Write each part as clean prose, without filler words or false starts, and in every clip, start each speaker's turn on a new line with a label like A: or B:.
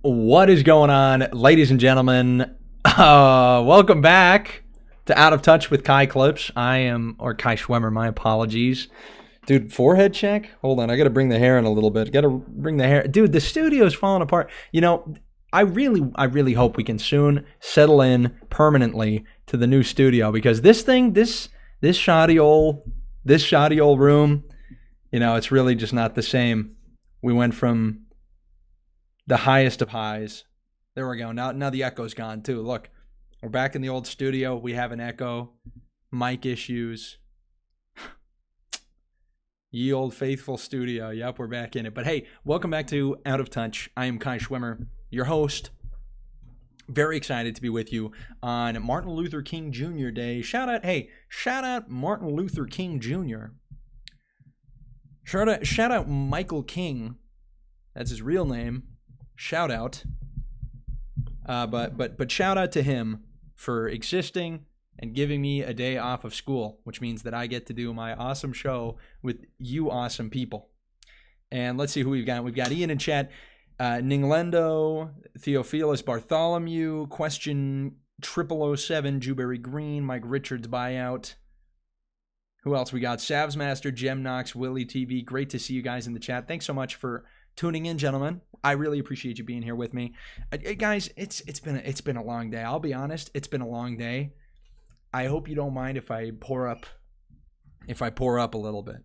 A: What is going on, ladies and gentlemen? Welcome back to Out of Touch with kaiclips. Or Kai Schwemmer, my apologies. Dude, forehead check? Hold on, I gotta bring the hair in a little bit. Gotta bring the hair. Dude, the studio's falling apart. You know, I really hope we can soon settle in permanently to the new studio, because this shoddy old room, you know, it's really just not the same. We went from the highest of highs. There we go. Now the echo's gone too. Look, we're back in the old studio. We have an echo, mic issues. Ye old faithful studio. Yep, we're back in it. But hey, welcome back to Out of Touch. I am Kai Schwemmer, your host. Very excited to be with you on Martin Luther King Jr. Day. Shout out Martin Luther King Jr. Shout out Michael King. That's his real name. Shout out. But shout out to him for existing and giving me a day off of school, which means that I get to do my awesome show with you awesome people. And let's see who we've got. We've got Ian in chat, Ninglendo, Theophilus Bartholomew, Question 0007, Jubilee Green, Mike Richards buyout. Who else we got? Savsmaster, Gem Knox, Willie TV. Great to see you guys in the chat. Thanks so much for tuning in, gentlemen. I really appreciate you being here with me. Guys, it's been a long day. I'll be honest, it's been a long day. I hope you don't mind if I pour up a little bit.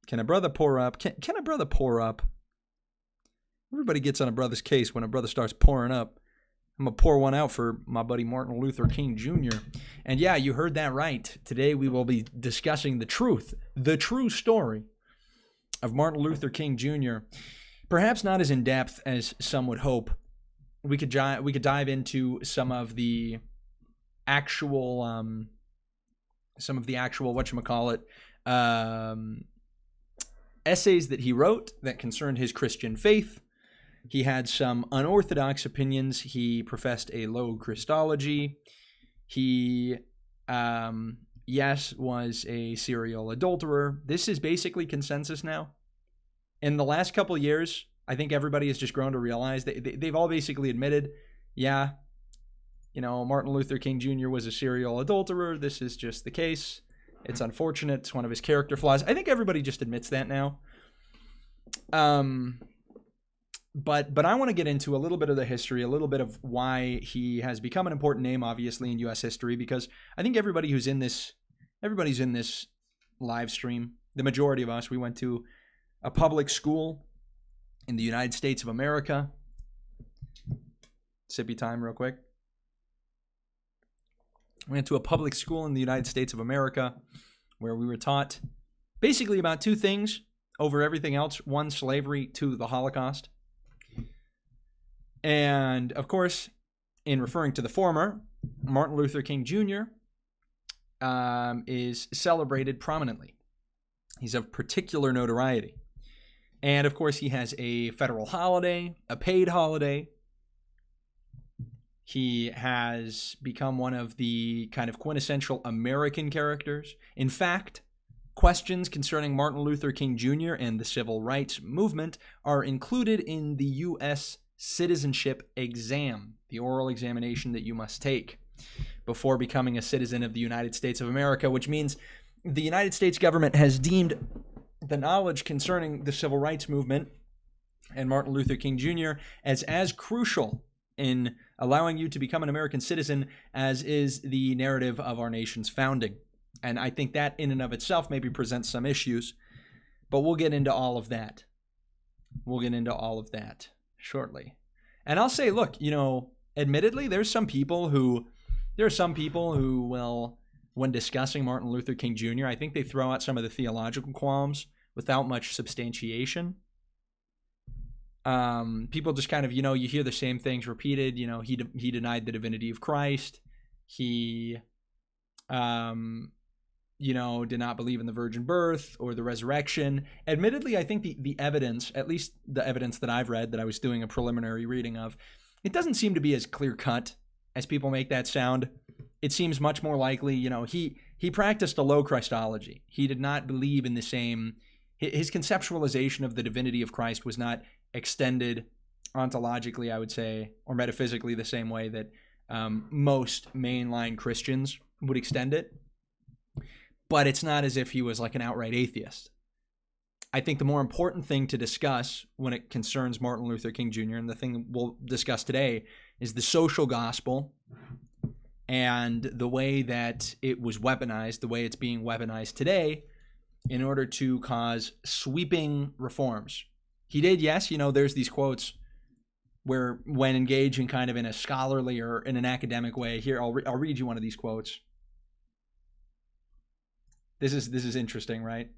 A: Can a brother pour up? Can a brother pour up? Everybody gets on a brother's case when a brother starts pouring up. I'm going to pour one out for my buddy Martin Luther King Jr. And yeah, you heard that right. Today we will be discussing the true story of Martin Luther King Jr. Perhaps not as in depth as some would hope. We could dive into some of the actual whatchamacallit, essays that he wrote that concerned his Christian faith. He had some unorthodox opinions. He professed a low Christology. He, was a serial adulterer. This is basically consensus now. In the last couple of years, I think everybody has just grown to realize that they've all basically admitted, yeah, you know, Martin Luther King Jr. was a serial adulterer. This is just the case. It's unfortunate. It's one of his character flaws. I think everybody just admits that now. But I want to get into a little bit of the history, a little bit of why he has become an important name, obviously, in U.S. history, because I think everybody's in this live stream. The majority of us, we went to a public school in the United States of America. Sippy time real quick. We went to a public school in the United States of America where we were taught basically about two things over everything else. One, slavery. Two, the Holocaust. And, of course, in referring to the former, Martin Luther King Jr. Is celebrated prominently. He's of particular notoriety. And, of course, he has a federal holiday, a paid holiday. He has become one of the kind of quintessential American characters. In fact, questions concerning Martin Luther King Jr. and the civil rights movement are included in the U.S. citizenship exam, the oral examination that you must take before becoming a citizen of the United States of America, which means the United States government has deemed the knowledge concerning the civil rights movement and Martin Luther King Jr. as crucial in allowing you to become an American citizen as is the narrative of our nation's founding. And I think that in and of itself maybe presents some issues, but we'll get into all of that. Shortly. And I'll say, look, you know, admittedly, there are some people who will, when discussing Martin Luther King Jr., I think they throw out some of the theological qualms without much substantiation. People just kind of, you know, you hear the same things repeated. You know, he denied the divinity of Christ. He, did not believe in the virgin birth or the resurrection. Admittedly, I think the evidence, at least the evidence that I've read, that I was doing a preliminary reading of, it doesn't seem to be as clear-cut as people make that sound. It seems much more likely, you know, he practiced a low Christology. He did not believe in the same, his conceptualization of the divinity of Christ was not extended ontologically, I would say, or metaphysically, the same way that most mainline Christians would extend it. But it's not as if he was like an outright atheist. I think the more important thing to discuss when it concerns Martin Luther King Jr., and the thing that we'll discuss today, is the social gospel and the way that it was weaponized, the way it's being weaponized today in order to cause sweeping reforms. He did, yes, there's these quotes where when engaging kind of in a scholarly or in an academic way, here, I'll read you one of these quotes. This is interesting, right?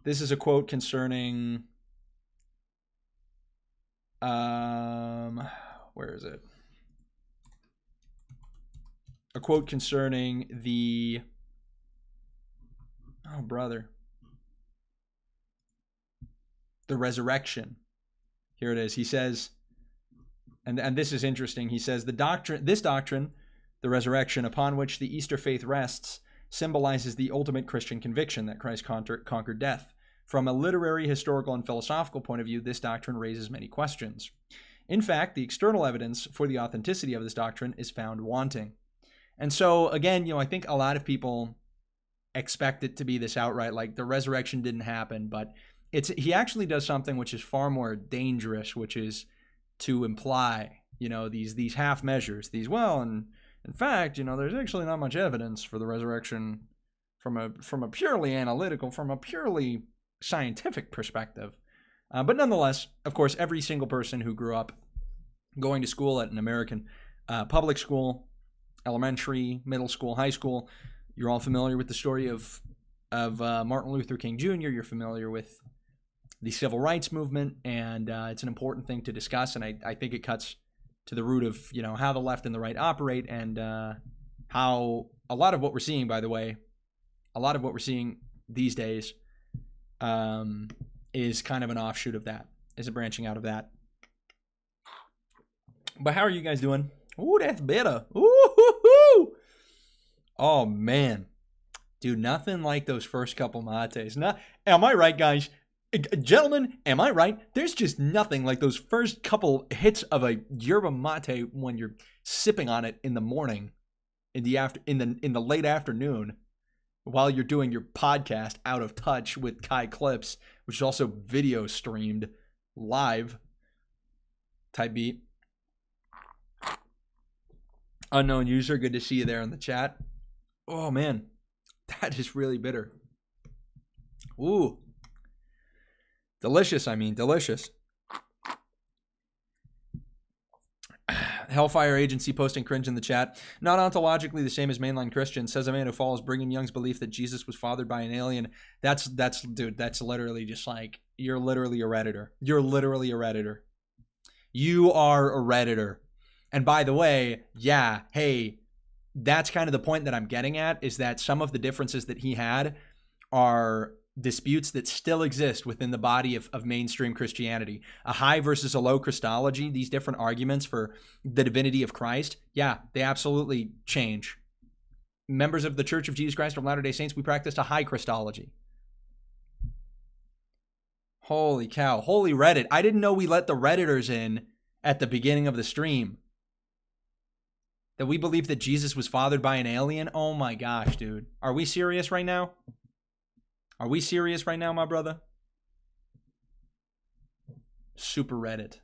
A: This is a quote concerning, where is it? A quote concerning the, the resurrection. Here it is. He says, and this is interesting. He says, this doctrine, the resurrection upon which the Easter faith rests, symbolizes the ultimate Christian conviction that Christ conquered death. From a literary, historical, and philosophical point of view, this doctrine raises many questions. In fact, the external evidence for the authenticity of this doctrine is found wanting. And so, again, I think a lot of people expect it to be this outright, like the resurrection didn't happen, but he actually does something which is far more dangerous, which is to imply, these half measures, and in fact, there's actually not much evidence for the resurrection from a purely analytical, from a purely scientific perspective. But nonetheless, of course, every single person who grew up going to school at an American public school, elementary, middle school, high school, you're all familiar with the story of Martin Luther King Jr. You're familiar with the civil rights movement, and it's an important thing to discuss, and I think it cuts to the root of how the left and the right operate, and how a lot of what we're seeing, by the way, these days is kind of an offshoot of that, is a branching out of that. But how are you guys doing? Ooh, that's better. Ooh, oh man, dude, nothing like those first couple mates. Am I right, guys? Gentlemen, am I right? There's just nothing like those first couple hits of a yerba mate when you're sipping on it in the morning, in the late afternoon, while you're doing your podcast Out of Touch with kaiclips, which is also video streamed live. Type beat. Unknown user, good to see you there in the chat. Oh man, that is really bitter. Ooh. Delicious, delicious. Hellfire Agency posting cringe in the chat. Not ontologically the same as mainline Christians, says a man who follows Brigham Young's belief that Jesus was fathered by an alien. That's literally just like, you're literally a Redditor. You're literally a Redditor. You are a Redditor. And by the way, yeah, hey, that's kind of the point that I'm getting at, is that some of the differences that he had are disputes that still exist within the body of mainstream Christianity. A high versus a low Christology, these different arguments for the divinity of Christ, yeah, they absolutely change. Members of the Church of Jesus Christ of Latter-day Saints, we practiced a high Christology. Holy cow. Holy Reddit. I didn't know we let the Redditors in at the beginning of the stream. That we believe that Jesus was fathered by an alien? Oh my gosh, dude. Are we serious right now? Are we serious right now, my brother? Super Reddit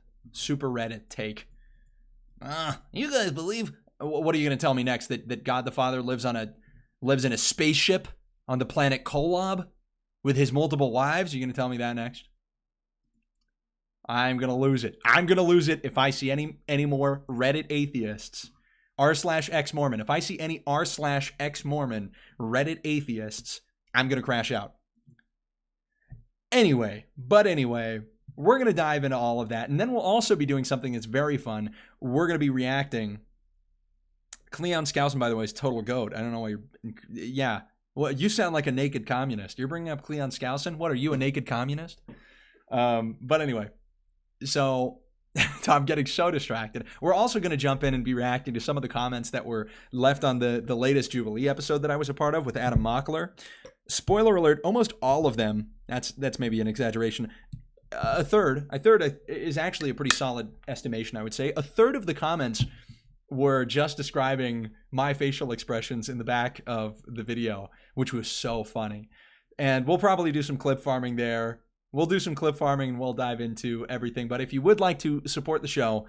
A: take. You guys believe? What are you going to tell me next? That God the Father lives in a spaceship on the planet Kolob with his multiple wives? You're going to tell me that next? I'm going to lose it. I'm going to lose it if I see any more Reddit atheists. r/x-Mormon. If I see any r/x-Mormon Reddit atheists, I'm going to crash out. Anyway, we're going to dive into all of that. And then we'll also be doing something that's very fun. We're going to be reacting. Cleon Skousen, by the way, is total goat. I don't know why you're... Yeah. Well, you sound like a naked communist. You're bringing up Cleon Skousen? What, are you a naked communist? But anyway. So... I'm getting so distracted. We're also going to jump in and be reacting to some of the comments that were left on the latest Jubilee episode that I was a part of with Adam Mockler. Spoiler alert, almost all of them, that's maybe an exaggeration, a third is actually a pretty solid estimation, I would say. A third of the comments were just describing my facial expressions in the back of the video, which was so funny. And we'll probably do some clip farming there. We'll do some clip farming and we'll dive into everything. But if you would like to support the show,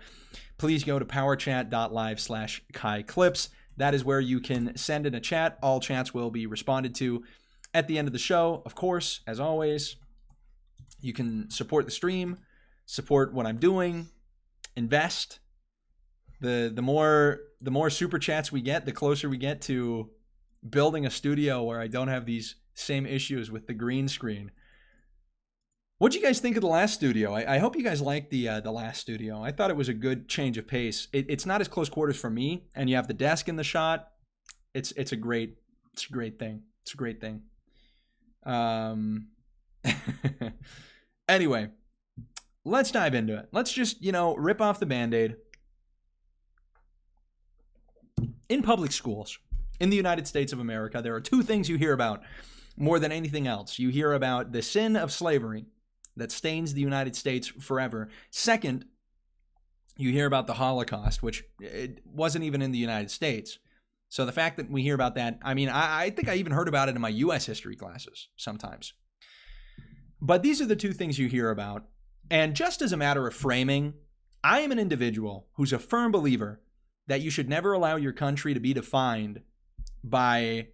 A: please go to powerchat.live/kaiclips. That is where you can send in a chat. All chats will be responded to at the end of the show. Of course, as always, you can support the stream, support what I'm doing, invest. The more super chats we get, the closer we get to building a studio where I don't have these same issues with the green screen. What'd you guys think of the last studio? I hope you guys liked the last studio. I thought it was a good change of pace. It's not as close quarters for me, and you have the desk in the shot. It's a great thing. It's a great thing. Anyway, let's dive into it. Let's just, rip off the Band-Aid. In public schools in the United States of America, there are two things you hear about more than anything else. You hear about the sin of slavery that stains the United States forever. Second, you hear about the Holocaust, which it wasn't even in the United States. So the fact that we hear about that, I think I even heard about it in my U.S. history classes sometimes. But these are the two things you hear about. And just as a matter of framing, I am an individual who's a firm believer that you should never allow your country to be defined by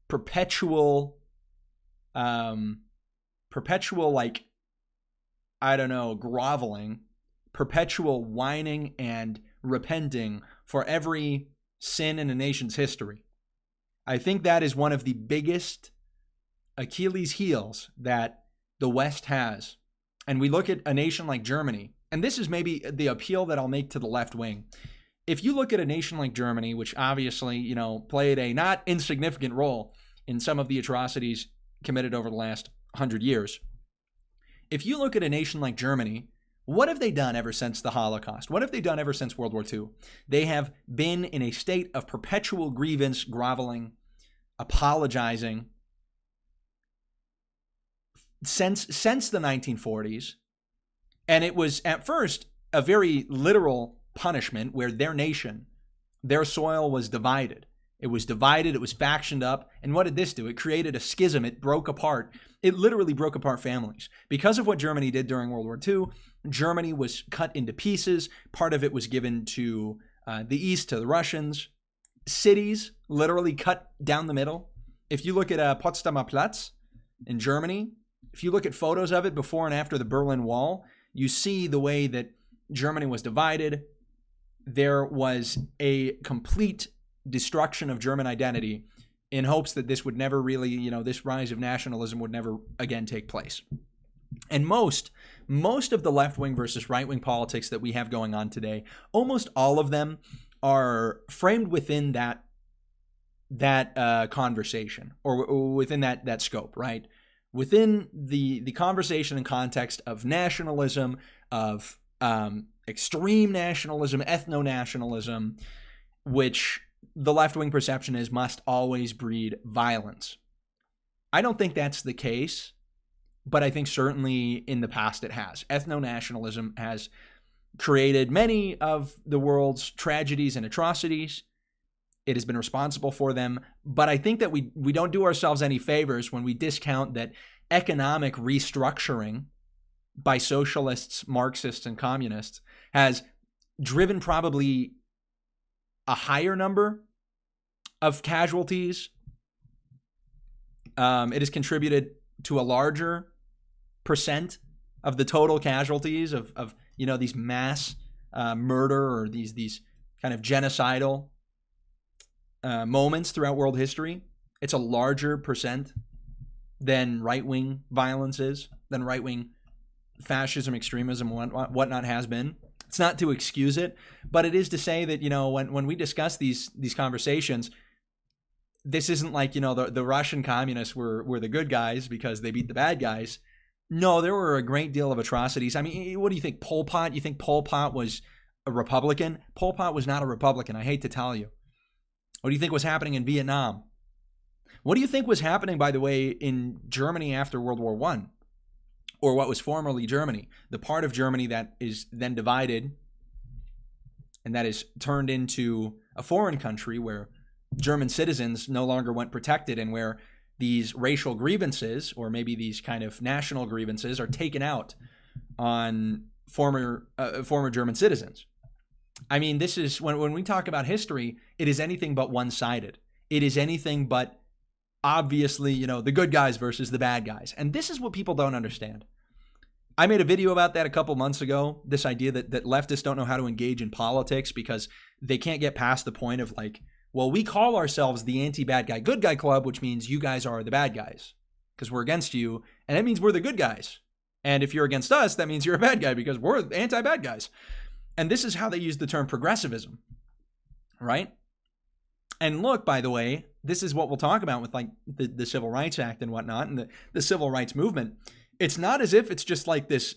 A: perpetual groveling, perpetual whining and repenting for every sin in a nation's history. I think that is one of the biggest Achilles heels that the West has. And we look at a nation like Germany, and this is maybe the appeal that I'll make to the left wing. If you look at a nation like Germany, which obviously, played a not insignificant role in some of the atrocities committed over the last 100 years. If you look at a nation like Germany, what have they done ever since the Holocaust? What have they done ever since World War II? They have been in a state of perpetual grievance, groveling, apologizing since the 1940s. And it was at first a very literal punishment where their nation, their soil was divided. It was divided, it was factioned up. And what did this do? It created a schism. It broke apart. It literally broke apart families. Because of what Germany did during World War II, Germany was cut into pieces. Part of it was given to the East, to the Russians. Cities literally cut down the middle. If you look at Potsdamer Platz in Germany, if you look at photos of it before and after the Berlin Wall, you see the way that Germany was divided. There was a complete destruction of German identity in hopes that this would never really, this rise of nationalism would never again take place. And most of the left-wing versus right-wing politics that we have going on today, almost all of them are framed within that conversation or within that scope, right? Within the conversation and context of nationalism, of extreme nationalism, ethno-nationalism, which the left-wing perception is must always breed violence. I don't think that's the case, but I think certainly in the past it has. Ethno-nationalism has created many of the world's tragedies and atrocities. It has been responsible for them, but I think that we don't do ourselves any favors when we discount that economic restructuring by socialists, Marxists, and communists has driven probably a higher number of casualties. It has contributed to a larger percent of the total casualties of these mass murder or these kind of genocidal moments throughout world history. It's a larger percent than right-wing violence is, than right-wing fascism, extremism, whatnot has been. It's not to excuse it, but it is to say that, when we discuss these conversations, this isn't like, the Russian communists were the good guys because they beat the bad guys. No, there were a great deal of atrocities. I mean, what do you think? Pol Pot? You think Pol Pot was a Republican? Pol Pot was not a Republican, I hate to tell you. What do you think was happening in Vietnam? What do you think was happening, by the way, in Germany after World War I? or what was formerly Germany, the part of Germany that is then divided and that is turned into a foreign country where German citizens no longer went protected, and where these racial grievances, or maybe these kind of national grievances, are taken out on former German citizens. I mean, this is when we talk about history, it is anything but one-sided. It is anything but obviously, you know, the good guys versus the bad guys. And this is what people don't understand. I made a video about that a couple months ago, this idea that leftists don't know how to engage in politics because they can't get past the point of like, well, we call ourselves the anti-bad guy, good guy club, which means you guys are the bad guys because we're against you. And that means we're the good guys. And if you're against us, that means you're a bad guy because we're anti-bad guys. And this is how they use the term progressivism, right? And look, by the way, this is what we'll talk about with like the Civil Rights Act and whatnot and the civil rights movement. It's not as if it's just like this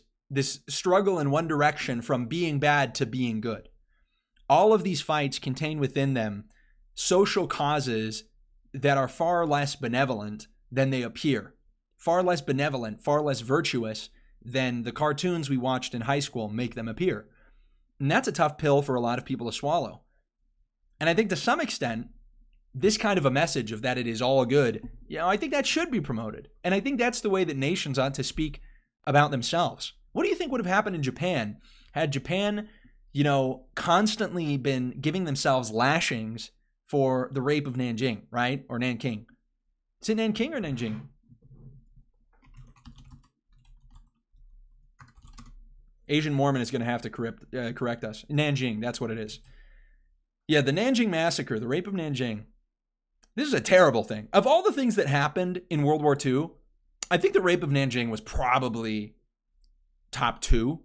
A: struggle in one direction from being bad to being good. All of these fights contain within them social causes that are far less benevolent than they appear, far less benevolent, far less virtuous than the cartoons we watched in high school make them appear. And that's a tough pill for a lot of people to swallow. And I think to some extent, this kind of a message of that it is all good, you know, I think that should be promoted. And I think that's the way that nations ought to speak about themselves. What do you think would have happened in Japan had Japan, you know, constantly been giving themselves lashings for the rape of Nanjing, right? Or Nanking. Is it Nanking or Nanjing? Asian Mormon is going to have to correct us. Nanjing, that's what it is. Yeah, the Nanjing Massacre, the rape of Nanjing. This is a terrible thing. Of all the things that happened in World War II, I think the rape of Nanjing was probably top 2.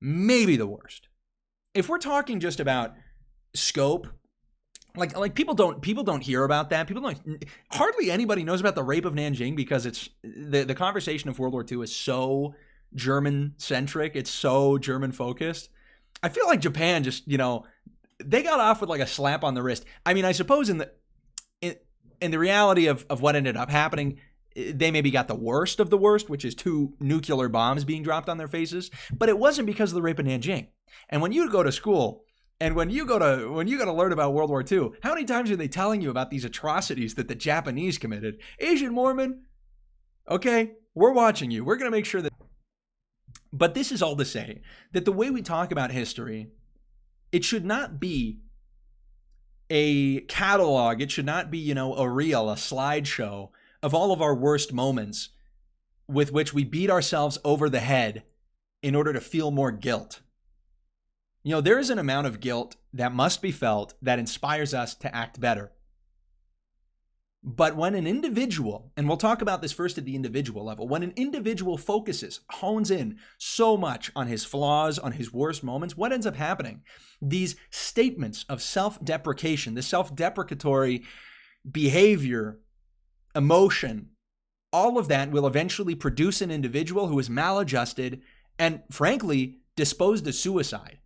A: Maybe the worst. If we're talking just about scope, like people don't hear about that. Hardly anybody knows about the rape of Nanjing because it's the conversation of World War II is so German centric. It's so German focused. I feel like Japan just, you know, they got off with like a slap on the wrist. I mean, I suppose in the reality of what ended up happening, they maybe got the worst of the worst, which is 2 nuclear bombs being dropped on their faces. But it wasn't because of the rape of Nanjing. And when you go to school and when you go to learn about World War II, how many times are they telling you about these atrocities that the Japanese committed? Asian Mormon, okay, we're watching you. We're going to make sure that. But this is all to say that the way we talk about history, it should not be a catalog. It should not be, you know, a reel, a slideshow of all of our worst moments with which we beat ourselves over the head in order to feel more guilt. You know, there is an amount of guilt that must be felt that inspires us to act better. But when an individual, and we'll talk about this first at the individual level, when an individual hones in so much on his flaws, on his worst moments, what ends up happening? These statements of self-deprecation, the self-deprecatory behavior, emotion, all of that will eventually produce an individual who is maladjusted and, frankly, disposed to suicide.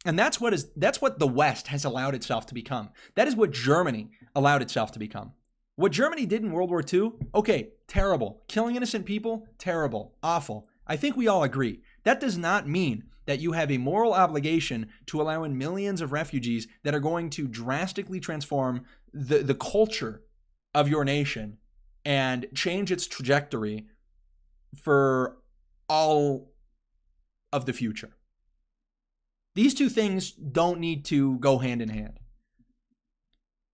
A: And that's what the West has allowed itself to become. That is what Germany allowed itself to become. What Germany did in World War II, okay, terrible. Killing innocent people, terrible, awful. I think we all agree. That does not mean that you have a moral obligation to allow in millions of refugees that are going to drastically transform the culture of your nation and change its trajectory for all of the future. These two things don't need to go hand in hand.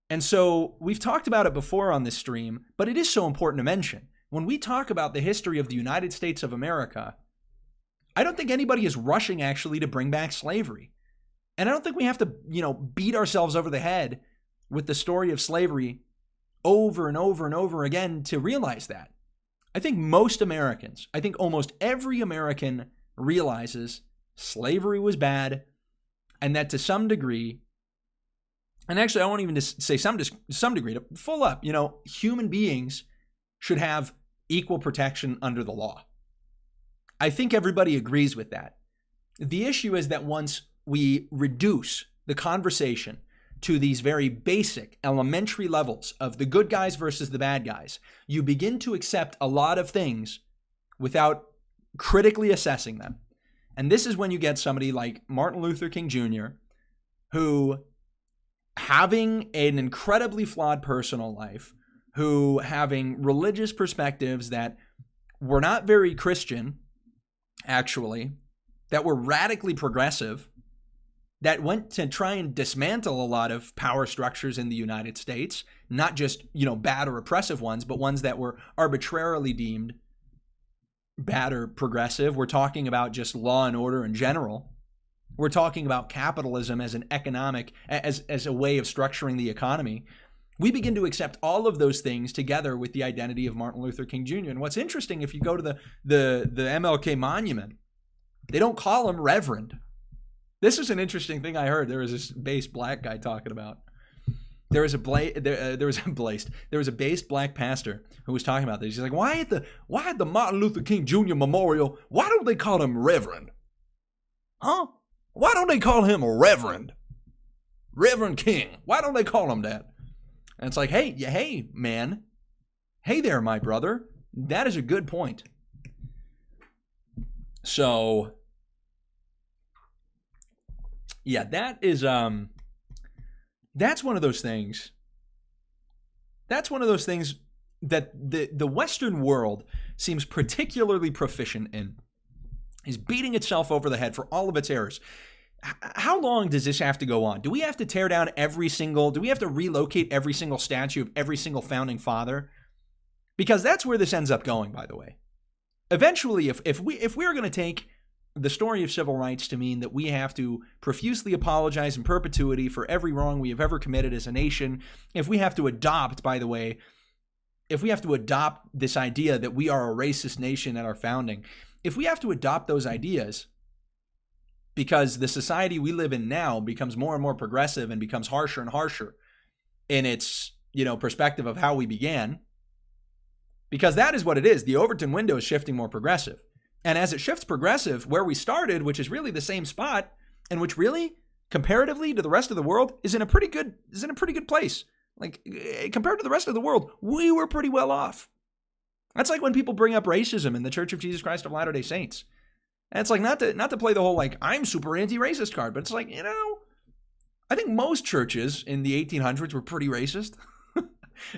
A: And so we've talked about it before on this stream, but it is so important to mention. When we talk about the history of the United States of America, I don't think anybody is rushing actually to bring back slavery. And I don't think we have to, you know, beat ourselves over the head with the story of slavery over and over and over again to realize that. I think most Americans, I think almost every American realizes slavery was bad and that to some degree, and actually, I won't even just say some degree, to full up, you know, human beings should have equal protection under the law. I think everybody agrees with that. The issue is that once we reduce the conversation to these very basic, elementary levels of the good guys versus the bad guys, you begin to accept a lot of things without critically assessing them. And this is when you get somebody like Martin Luther King Jr., who, having an incredibly flawed personal life, who having religious perspectives that were not very Christian, actually, that were radically progressive, that went to try and dismantle a lot of power structures in the United States, not just, bad or oppressive ones, but ones that were arbitrarily deemed bad or progressive. We're talking about just law and order in general. We're talking about capitalism as an economic, as a way of structuring the economy. We begin to accept all of those things together with the identity of Martin Luther King Jr. And what's interesting, if you go to the MLK monument, they don't call him Reverend. This is an interesting thing I heard. There was this based black guy talking about. There was a based black pastor who was talking about this. He's like, why at the Martin Luther King Jr. Memorial, why don't they call him Reverend? Huh? Why don't they call him Reverend? Reverend King. Why don't they call him that? And it's like, hey, man. Hey there, my brother. That is a good point. So, yeah, that is, that's one of those things. That's one of those things that the Western world seems particularly proficient in, is beating itself over the head for all of its errors. How long does this have to go on? Do we have to tear down do we have to relocate every single statue of every single founding father? Because that's where this ends up going, by the way. Eventually, if we're going to take the story of civil rights to mean that we have to profusely apologize in perpetuity for every wrong we have ever committed as a nation, if we have to adopt, by the way, if we have to adopt this idea that we are a racist nation at our founding, if we have to adopt those ideas because the society we live in now becomes more and more progressive and becomes harsher and harsher in its, perspective of how we began, because that is what it is. The Overton window is shifting more progressive. And as it shifts progressive, where we started, which is really the same spot, and which really, comparatively to the rest of the world, is in a pretty good place. Like, compared to the rest of the world, we were pretty well off. That's like when people bring up racism in the Church of Jesus Christ of Latter-day Saints. And it's like, not to play the whole, I'm super anti-racist card, but it's like, I think most churches in the 1800s were pretty racist.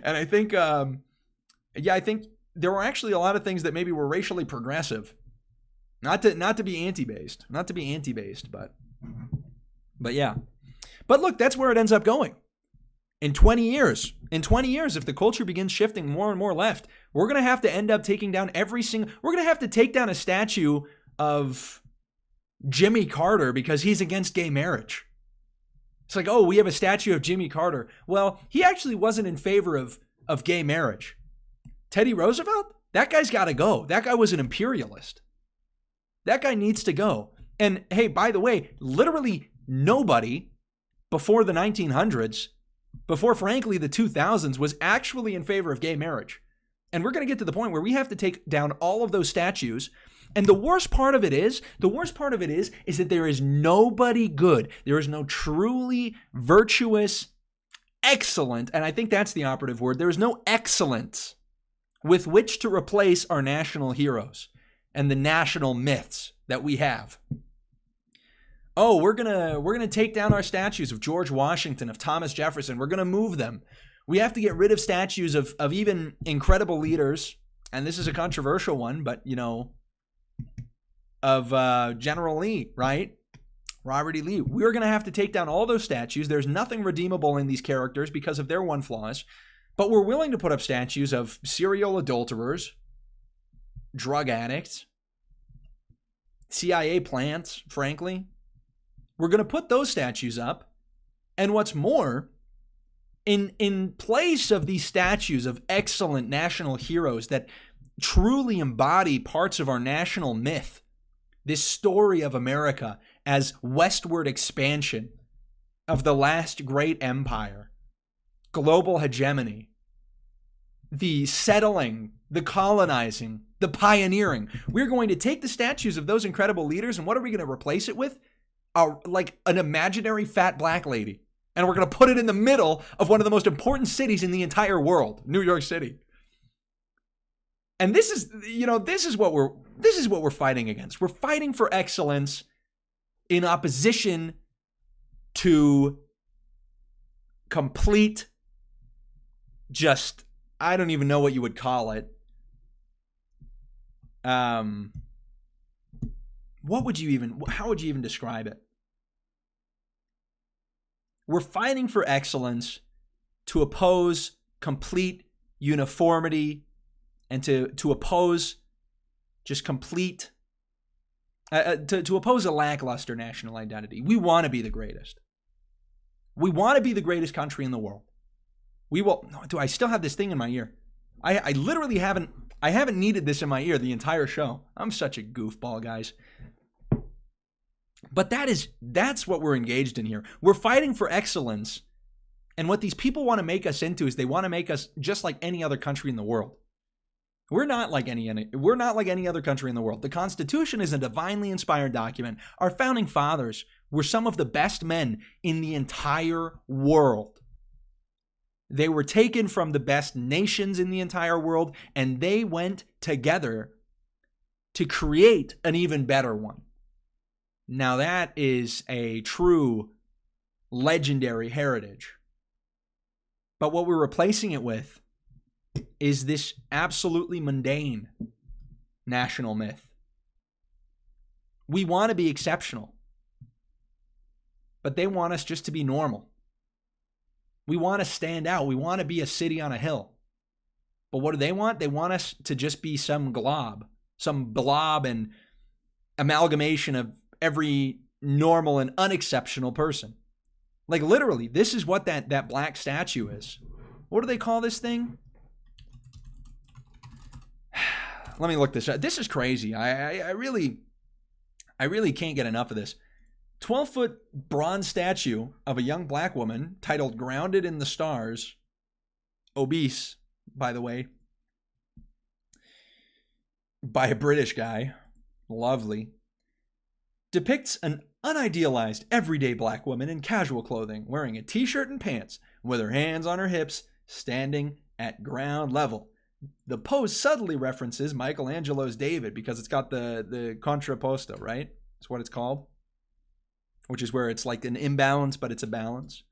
A: And I think, I think there were actually a lot of things that maybe were racially progressive. Not to be anti-based, but yeah. But look, that's where it ends up going. In 20 years, if the culture begins shifting more and more left, we're going to have to end up taking down we're going to have to take down a statue of Jimmy Carter because he's against gay marriage. It's like, oh, we have a statue of Jimmy Carter. Well, he actually wasn't in favor of gay marriage. Teddy Roosevelt? That guy's got to go. That guy was an imperialist. That guy needs to go. And hey, by the way, literally nobody before the 1900s, before frankly the 2000s, was actually in favor of gay marriage. And we're going to get to the point where we have to take down all of those statues. And the worst part of it is that there is nobody good. There is no truly virtuous, excellent, and I think that's the operative word. There is no excellence with which to replace our national heroes and the national myths that we have. Oh, we're gonna take down our statues of George Washington, of Thomas Jefferson. We're gonna move them. We have to get rid of statues of even incredible leaders, and this is a controversial one, but of General Lee, right? Robert E. Lee. We're gonna have to take down all those statues. There's nothing redeemable in these characters because of their one flaws, but we're willing to put up statues of serial adulterers, drug addicts, CIA plants, frankly. We're going to put those statues up. And what's more, in place of these statues of excellent national heroes that truly embody parts of our national myth, this story of America as westward expansion of the last great empire, global hegemony, the settling, the colonizing, the pioneering. We're going to take the statues of those incredible leaders, and what are we going to replace it with? Like an imaginary fat black lady. And we're going to put it in the middle of one of the most important cities in the entire world, New York City. And this is, this is what we're fighting against. We're fighting for excellence in opposition to complete, just, I don't even know what you would call it. How would you even describe it? We're fighting for excellence to oppose complete uniformity and to oppose just complete, to oppose a lackluster national identity. We want to be the greatest. We want to be the greatest country in the world. We will. Do I still have this thing in my ear? I literally haven't needed this in my ear the entire show. I'm such a goofball, guys. But that's what we're engaged in here. We're fighting for excellence. And what these people want to make us into is they want to make us just like any other country in the world. We're not like any other country in the world. The Constitution is a divinely inspired document. Our founding fathers were some of the best men in the entire world. They were taken from the best nations in the entire world, and they went together to create an even better one. Now that is a true legendary heritage. But what we're replacing it with is this absolutely mundane national myth. We want to be exceptional, but they want us just to be normal. We want to stand out. We want to be a city on a hill. But what do they want? They want us to just be some blob and amalgamation of every normal and unexceptional person. Like literally, this is what that black statue is. What do they call this thing? Let me look this up. This is crazy. I really can't get enough of this. 12-foot bronze statue of a young black woman titled Grounded in the Stars. Obese, by the way. By a British guy. Lovely. Depicts an unidealized everyday black woman in casual clothing, wearing a t-shirt and pants, with her hands on her hips, standing at ground level. The pose subtly references Michelangelo's David because it's got the contrapposto, right? That's what it's called. Which is where it's like an imbalance, but it's a balance.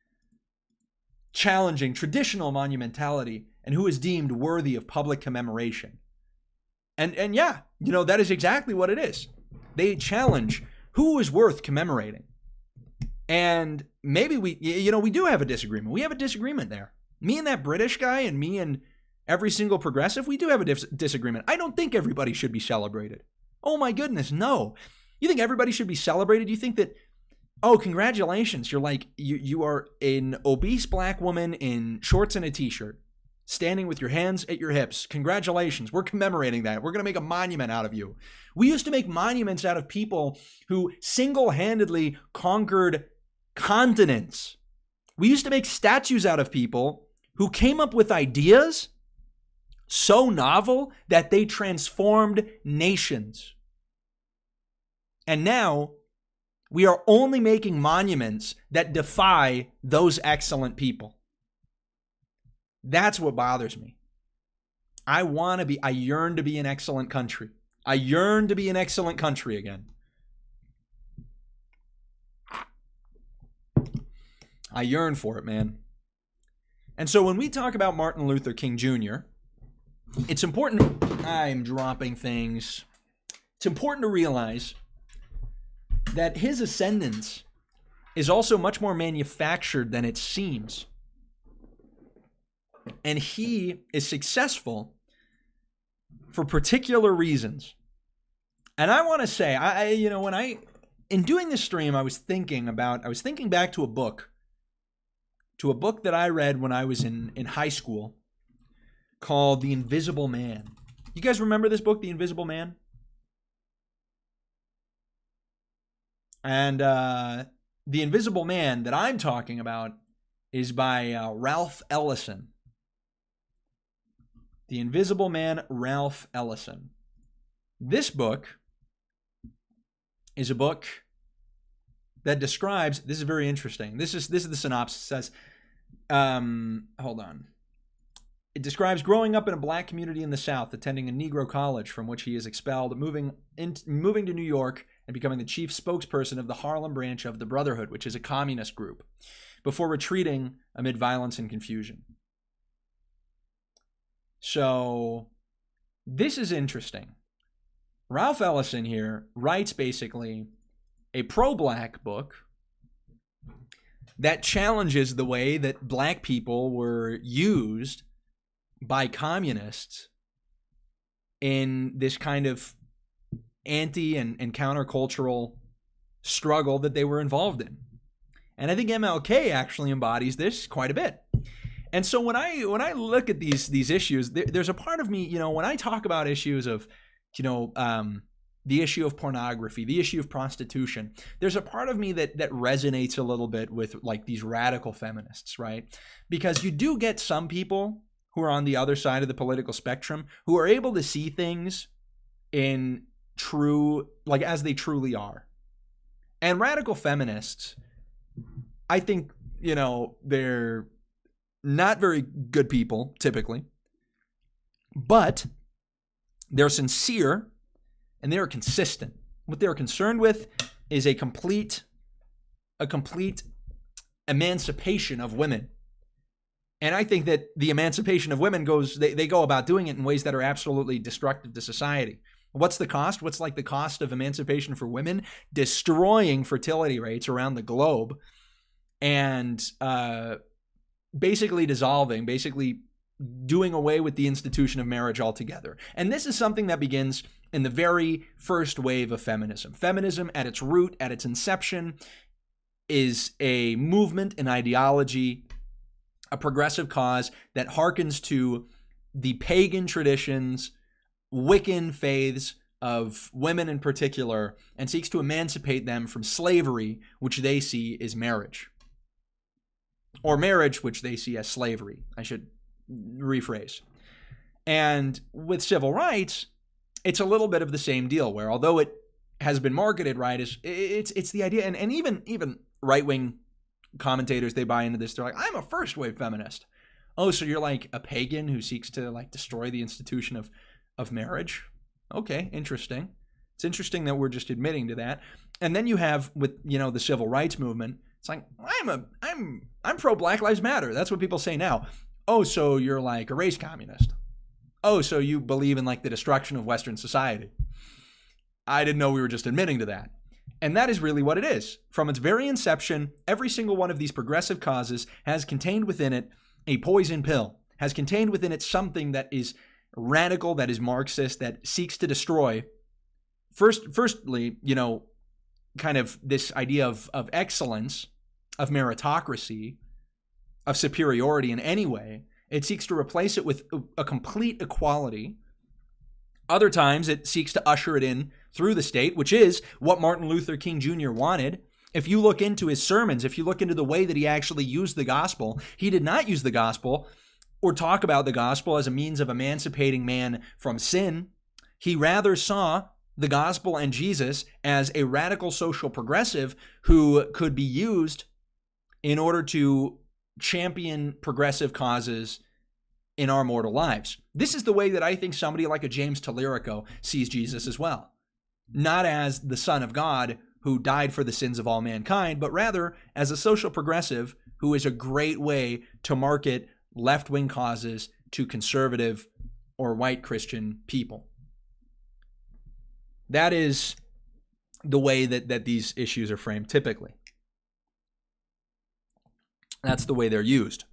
A: Challenging traditional monumentality and who is deemed worthy of public commemoration. And yeah, that is exactly what it is. They challenge who is worth commemorating. And maybe we do have a disagreement. We have a disagreement there. Me and that British guy and me and every single progressive, we do have a disagreement. I don't think everybody should be celebrated. Oh my goodness, no. You think everybody should be celebrated? You think that, oh, congratulations, you are an obese black woman in shorts and a t-shirt, standing with your hands at your hips. Congratulations, we're commemorating that. We're going to make a monument out of you. We used to make monuments out of people who single-handedly conquered continents. We used to make statues out of people who came up with ideas so novel that they transformed nations. And now we are only making monuments that defy those excellent people. That's what bothers me. I yearn to be an excellent country. I yearn to be an excellent country again. I yearn for it, man. And so when we talk about Martin Luther King Jr., it's important. I'm dropping things. It's important to realize that his ascendance is also much more manufactured than it seems. And he is successful for particular reasons. And I want to say, in doing this stream, I was thinking back to a book that I read when I was in high school called The Invisible Man. You guys remember this book, The Invisible Man? And The Invisible Man that I'm talking about is by Ralph Ellison. The Invisible Man, Ralph Ellison. This book is a book that describes, this is very interesting. This is the synopsis. It says, hold on. It describes growing up in a black community in the South, attending a Negro college from which he is expelled, moving to New York and becoming the chief spokesperson of the Harlem branch of the Brotherhood, which is a communist group, before retreating amid violence and confusion. So this is interesting. Ralph Ellison here writes basically a pro-black book that challenges the way that black people were used by communists in this kind of anti and countercultural struggle that they were involved in. And I think MLK actually embodies this quite a bit. And so when I look at these issues, there's a part of me, when I talk about issues of, the issue of pornography, the issue of prostitution, there's a part of me that resonates a little bit with like these radical feminists, right? Because you do get some people who are on the other side of the political spectrum who are able to see things in true, like as they truly are. And radical feminists, I think, they're not very good people typically, but they're sincere and they are consistent. What they're concerned with is a complete emancipation of women. And I think that the emancipation of women they go about doing it in ways that are absolutely destructive to society. What's the cost? What's like the cost of emancipation for women? Destroying fertility rates around the globe and basically doing away with the institution of marriage altogether. And this is something that begins in the very first wave of feminism. Feminism at its root, at its inception, is a movement, an ideology, a progressive cause that harkens to the pagan traditions, Wiccan faiths of women in particular, and seeks to emancipate them from slavery, which they see as marriage. Or marriage, which they see as slavery. I should rephrase. And with civil rights, it's a little bit of the same deal, where although it has been marketed right, it's the idea, and even right-wing commentators, they buy into this. They're like, I'm a first-wave feminist. Oh, so you're like a pagan who seeks to like destroy the institution of marriage? Okay, interesting. It's interesting that we're just admitting to that. And then you have with the civil rights movement, it's like I'm pro Black Lives Matter. That's what people say now. Oh, so you're like a race communist. Oh, so you believe in like the destruction of Western society. I didn't know we were just admitting to that. And that is really what it is. From its very inception, every single one of these progressive causes has contained within it a poison pill, has contained within it something that is radical, that is Marxist, that seeks to destroy, firstly, kind of this idea of excellence, of meritocracy, of superiority in any way. It seeks to replace it with a complete equality. Other times it seeks to usher it in through the state, which is what Martin Luther King Jr. wanted. If you look into his sermons, if you look into the way that he actually used the gospel, he did not use the gospel or talk about the gospel as a means of emancipating man from sin. He rather saw the gospel and Jesus as a radical social progressive who could be used in order to champion progressive causes in our mortal lives. This is the way that I think somebody like a James Tallarico sees Jesus as well. Not as the Son of God who died for the sins of all mankind, but rather as a social progressive who is a great way to market left-wing causes to conservative or white Christian people. That is the way that these issues are framed typically. That's the way they're used.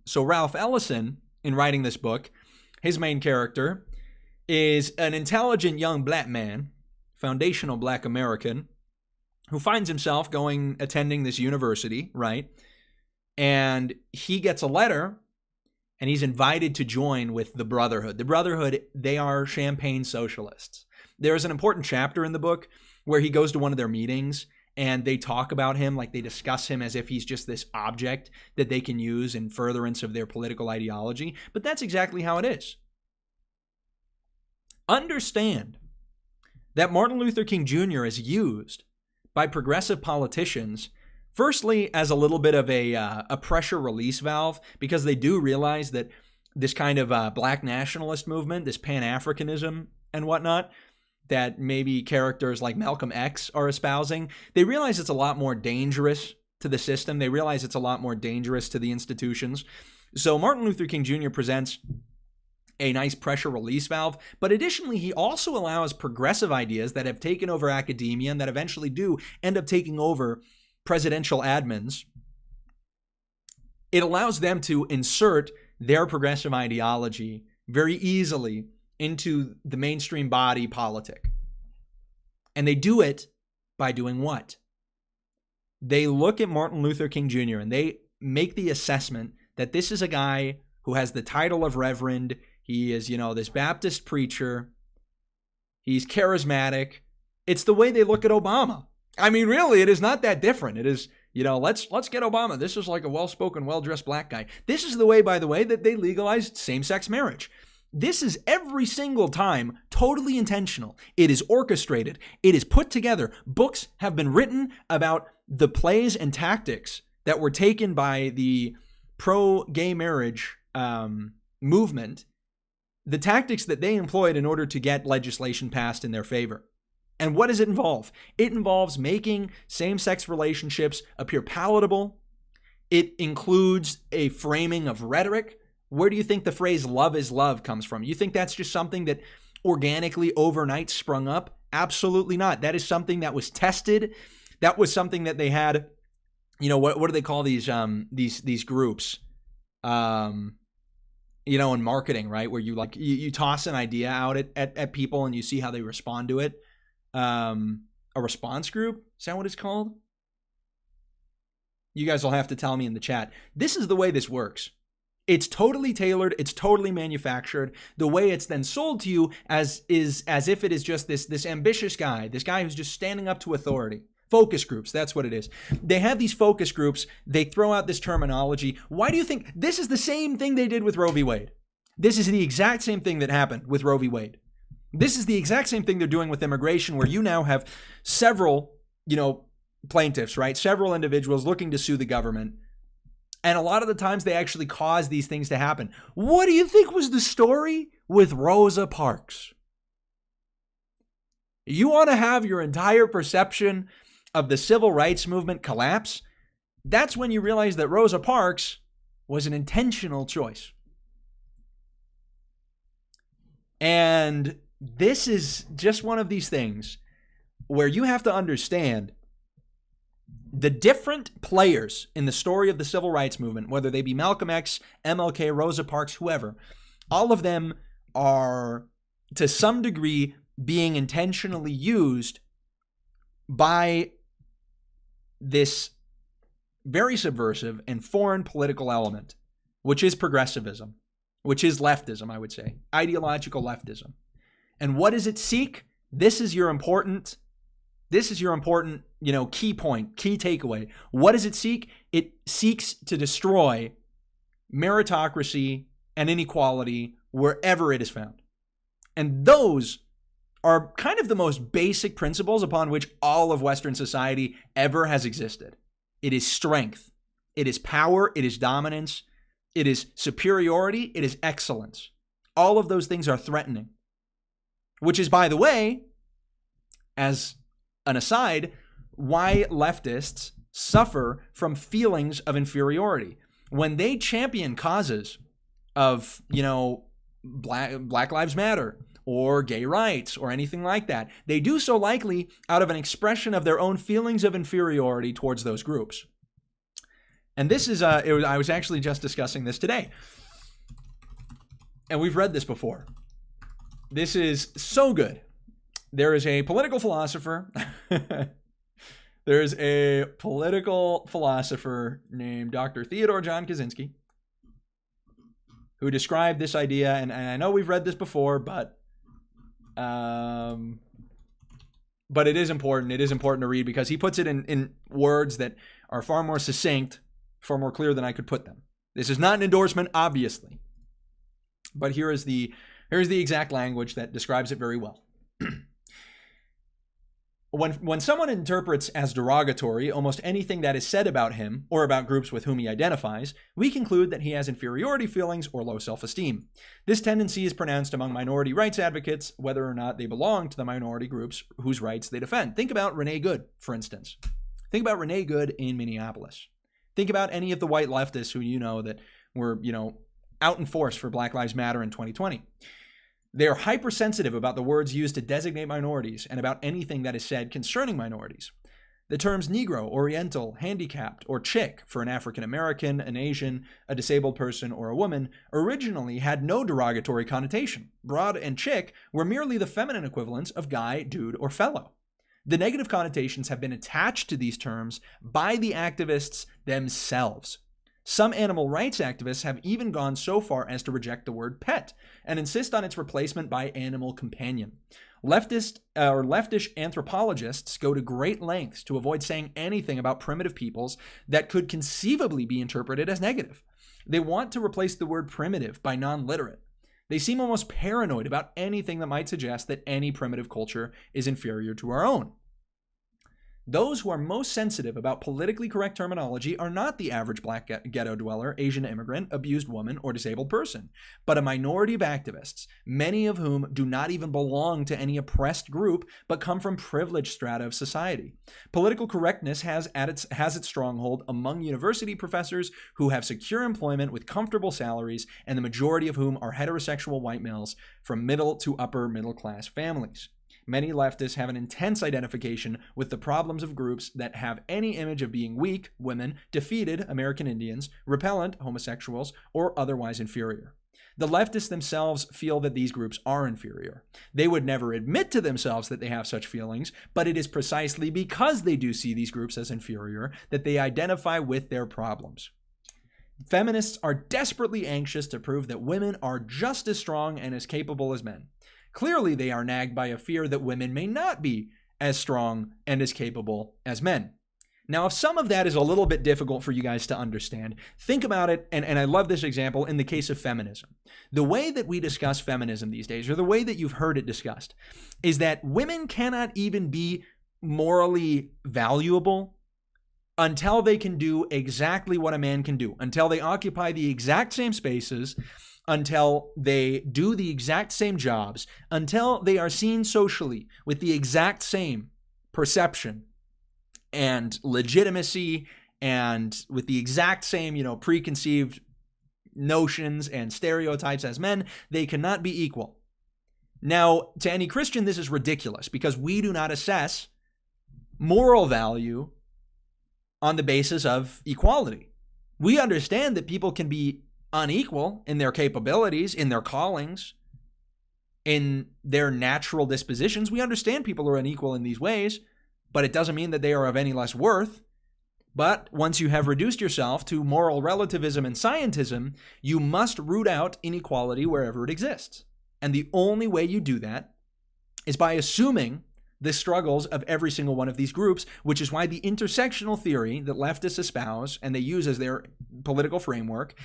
A: So Ralph Ellison, in writing this book, his main character is an intelligent young black man, foundational black American, who finds himself attending this university, right? And he gets a letter and he's invited to join with the Brotherhood. The Brotherhood, they are champagne socialists. There's an important chapter in the book where he goes to one of their meetings and they talk about him, like they discuss him as if he's just this object that they can use in furtherance of their political ideology. But that's exactly how it is. Understand that Martin Luther King Jr. is used by progressive politicians, firstly, as a little bit of a pressure release valve, because they do realize that this kind of black nationalist movement, this Pan-Africanism and whatnot, that maybe characters like Malcolm X are espousing, they realize it's a lot more dangerous to the system. They realize it's a lot more dangerous to the institutions. So Martin Luther King Jr. presents a nice pressure release valve, but additionally, he also allows progressive ideas that have taken over academia and that eventually do end up taking over presidential admins. It allows them to insert their progressive ideology very easily into the mainstream body politic. And they do it by doing what? They look at Martin Luther King Jr. and they make the assessment that this is a guy who has the title of reverend. He is, this Baptist preacher. He's charismatic. It's the way they look at Obama. I mean, really, it is not that different. It is, let's get Obama. This is like a well-spoken, well-dressed black guy. This is the way, by the way, that they legalized same-sex marriage. This is every single time totally intentional. It is orchestrated. It is put together. Books have been written about the plays and tactics that were taken by the pro-gay marriage movement, the tactics that they employed in order to get legislation passed in their favor. And what does it involve? It involves making same-sex relationships appear palatable. It includes a framing of rhetoric. Where do you think the phrase love is love comes from? You think that's just something that organically overnight sprung up? Absolutely not. That is something that was tested. That was something that they had, what do they call these groups? In marketing, right? Where you toss an idea out at people and you see how they respond to it. A response group? Is that what it's called? You guys will have to tell me in the chat. This is the way this works. It's totally tailored. It's totally manufactured. The way it's then sold to you as if it is just this ambitious guy, this guy who's just standing up to authority. Focus groups, that's what it is. They have these focus groups. They throw out this terminology. Why do you think this is the same thing they did with Roe v. Wade? This is the exact same thing that happened with Roe v. Wade. This is the exact same thing they're doing with immigration, where you now have several, plaintiffs, right? Several individuals looking to sue the government. And a lot of the times they actually cause these things to happen. What do you think was the story with Rosa Parks? You want to have your entire perception of the civil rights movement collapse? That's when you realize that Rosa Parks was an intentional choice. And this is just one of these things where you have to understand the different players in the story of the civil rights movement, whether they be Malcolm X, MLK, Rosa Parks, whoever, all of them are to some degree being intentionally used by this very subversive and foreign political element, which is progressivism, which is leftism, I would say, ideological leftism. And what does it seek? This is your important, key point, key takeaway. What does it seek? It seeks to destroy meritocracy and inequality wherever it is found. And those are kind of the most basic principles upon which all of Western society ever has existed. It is strength. It is power. It is dominance. It is superiority. It is excellence. All of those things are threatening. Which is, by the way, as an aside, why leftists suffer from feelings of inferiority. When they champion causes of, Black Lives Matter or gay rights or anything like that, they do so likely out of an expression of their own feelings of inferiority towards those groups. And this is, I was actually just discussing this today. And we've read this before. This is so good. There is a political philosopher. There is a political philosopher named Dr. Theodore John Kaczynski who described this idea. And I know we've read this before, but it is important. It is important to read because he puts it in words that are far more succinct, far more clear than I could put them. This is not an endorsement, obviously. But here's the exact language that describes it very well. When someone interprets as derogatory almost anything that is said about him or about groups with whom he identifies, we conclude that he has inferiority feelings or low self-esteem. This tendency is pronounced among minority rights advocates, whether or not they belong to the minority groups whose rights they defend. Think about Renee Good, for instance. Think about Renee Good in Minneapolis. Think about any of the white leftists who you know that were, out in force for Black Lives Matter in 2020. They are hypersensitive about the words used to designate minorities and about anything that is said concerning minorities. The terms Negro, Oriental, handicapped, or chick for an African American, an Asian, a disabled person, or a woman originally had no derogatory connotation. Broad and chick were merely the feminine equivalents of guy, dude, or fellow. The negative connotations have been attached to these terms by the activists themselves. Some animal rights activists have even gone so far as to reject the word pet and insist on its replacement by animal companion. Leftish anthropologists go to great lengths to avoid saying anything about primitive peoples that could conceivably be interpreted as negative. They want to replace the word primitive by non-literate. They seem almost paranoid about anything that might suggest that any primitive culture is inferior to our own. Those who are most sensitive about politically correct terminology are not the average black ghetto dweller, Asian immigrant, abused woman, or disabled person, but a minority of activists, many of whom do not even belong to any oppressed group, but come from privileged strata of society. Political correctness has its stronghold among university professors who have secure employment with comfortable salaries, and the majority of whom are heterosexual white males from middle to upper middle class families. Many leftists have an intense identification with the problems of groups that have any image of being weak, women, defeated, American Indians, repellent, homosexuals, or otherwise inferior. The leftists themselves feel that these groups are inferior. They would never admit to themselves that they have such feelings, but it is precisely because they do see these groups as inferior that they identify with their problems. Feminists are desperately anxious to prove that women are just as strong and as capable as men. Clearly, they are nagged by a fear that women may not be as strong and as capable as men. Now, if some of that is a little bit difficult for you guys to understand, think about it, and I love this example in the case of feminism. The way that we discuss feminism these days, or the way that you've heard it discussed, is that women cannot even be morally valuable until they can do exactly what a man can do, until they occupy the exact same spaces, until they do the exact same jobs, until they are seen socially with the exact same perception and legitimacy and with the exact same, preconceived notions and stereotypes as men, they cannot be equal. Now, to any Christian, this is ridiculous because we do not assess moral value on the basis of equality. We understand that people can be unequal in their capabilities, in their callings, in their natural dispositions. We understand people are unequal in these ways, but it doesn't mean that they are of any less worth. But once you have reduced yourself to moral relativism and scientism, you must root out inequality wherever it exists. And the only way you do that is by assuming the struggles of every single one of these groups, which is why the intersectional theory that leftists espouse and they use as their political framework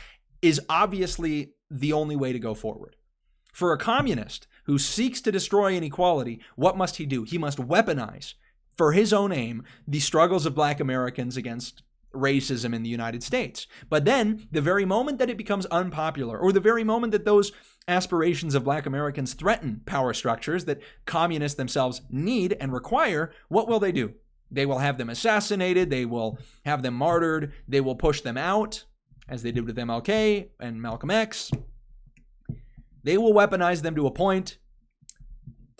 A: is obviously the only way to go forward. For a communist who seeks to destroy inequality, what must he do? He must weaponize, for his own aim, the struggles of Black Americans against racism in the United States. But then, the very moment that it becomes unpopular, or the very moment that those aspirations of Black Americans threaten power structures that communists themselves need and require, what will they do? They will have them assassinated, they will have them martyred, they will push them out, as they did with MLK and Malcolm X. They will weaponize them to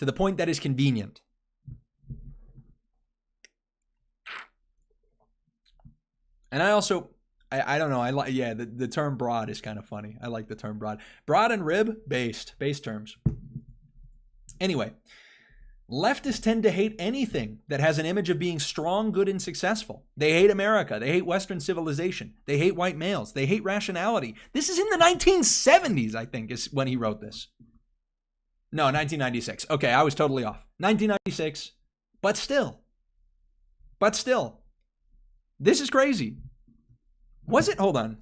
A: the point that is convenient. And I don't know, I like, the term broad is kind of funny. I like the term broad. Broad and rib, base terms. Anyway, leftists tend to hate anything that has an image of being strong, good, and successful. They hate America. They hate Western civilization. They hate white males. They hate rationality. This is in the 1970s, I think, is when he wrote this. No, 1996. Okay, I was totally off. 1996, but still. This is crazy. Was it? Hold on.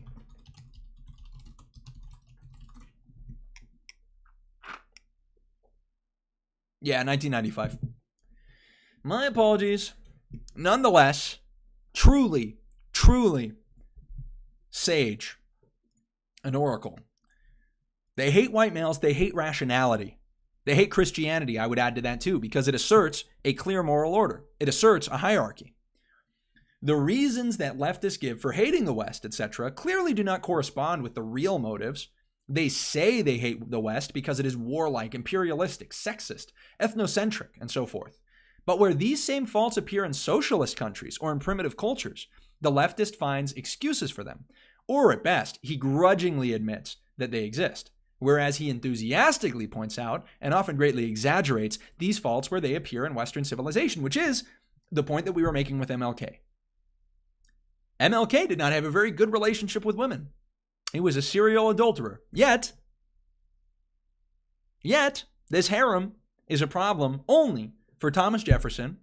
A: Yeah, 1995. My apologies. Nonetheless, truly, truly sage, an oracle. They hate white males. They hate rationality. They hate Christianity, I would add to that too, because it asserts a clear moral order. It asserts a hierarchy. The reasons that leftists give for hating the West, etc., clearly do not correspond with the real motives. They say they hate the West because it is warlike, imperialistic, sexist, ethnocentric, and so forth. But where these same faults appear in socialist countries or in primitive cultures, the leftist finds excuses for them. Or at best, he grudgingly admits that they exist. Whereas he enthusiastically points out, and often greatly exaggerates, these faults where they appear in Western civilization, which is the point that we were making with MLK. MLK did not have a very good relationship with women. He was a serial adulterer. Yet, this harem is a problem only for Thomas Jefferson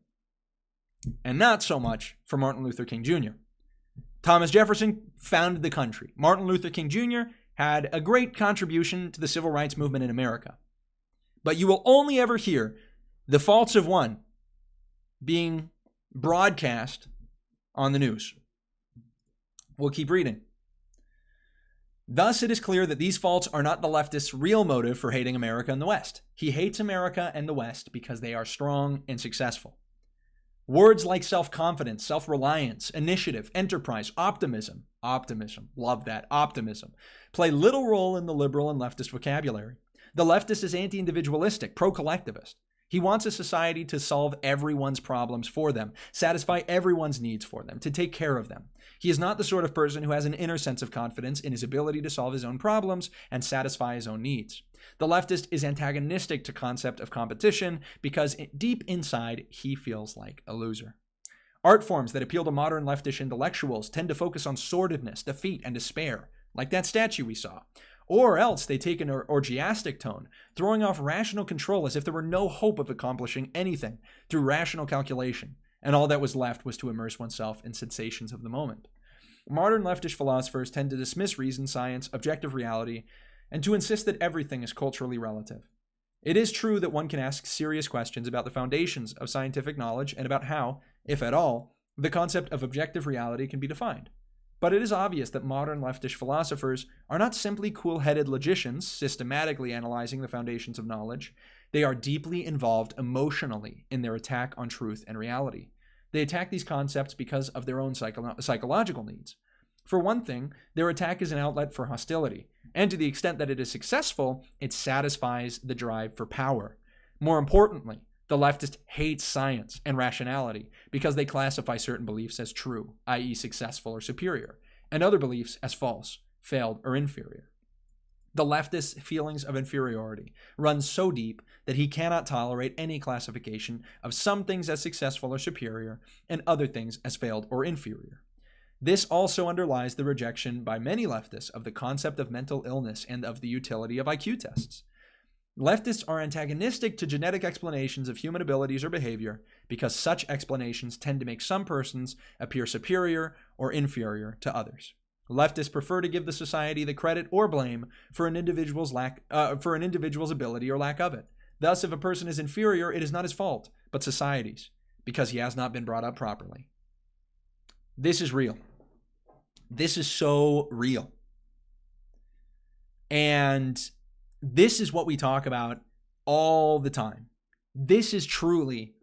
A: and not so much for Martin Luther King Jr. Thomas Jefferson founded the country. Martin Luther King Jr. had a great contribution to the civil rights movement in America. But you will only ever hear the faults of one being broadcast on the news. We'll keep reading. Thus, it is clear that these faults are not the leftist's real motive for hating America and the West. He hates America and the West because they are strong and successful. Words like self-confidence, self-reliance, initiative, enterprise, optimism, love that, optimism, play little role in the liberal and leftist vocabulary. The leftist is anti-individualistic, pro-collectivist. He wants a society to solve everyone's problems for them, satisfy everyone's needs for them, to take care of them. He is not the sort of person who has an inner sense of confidence in his ability to solve his own problems and satisfy his own needs. The leftist is antagonistic to concept of competition because deep inside he feels like a loser. Art forms that appeal to modern leftish intellectuals tend to focus on sordidness, defeat, and despair, like that statue we saw. Or else they take an orgiastic tone, throwing off rational control as if there were no hope of accomplishing anything through rational calculation, and all that was left was to immerse oneself in sensations of the moment. Modern leftish philosophers tend to dismiss reason, science, objective reality, and to insist that everything is culturally relative. It is true that one can ask serious questions about the foundations of scientific knowledge and about how, if at all, the concept of objective reality can be defined. But it is obvious that modern leftish philosophers are not simply cool-headed logicians systematically analyzing the foundations of knowledge. They are deeply involved emotionally in their attack on truth and reality. They attack these concepts because of their own psychological needs. For one thing, their attack is an outlet for hostility, and to the extent that it is successful, it satisfies the drive for power. More importantly, the leftist hates science and rationality because they classify certain beliefs as true, i.e. successful or superior, and other beliefs as false, failed, or inferior. The leftist's feelings of inferiority run so deep that he cannot tolerate any classification of some things as successful or superior and other things as failed or inferior. This also underlies the rejection by many leftists of the concept of mental illness and of the utility of IQ tests. Leftists are antagonistic to genetic explanations of human abilities or behavior because such explanations tend to make some persons appear superior or inferior to others. Leftists prefer to give the society the credit or blame for an individual's ability or lack of it. Thus, if a person is inferior, it is not his fault, but society's, because he has not been brought up properly. This is real. This is so real. And this is what we talk about all the time. This is truly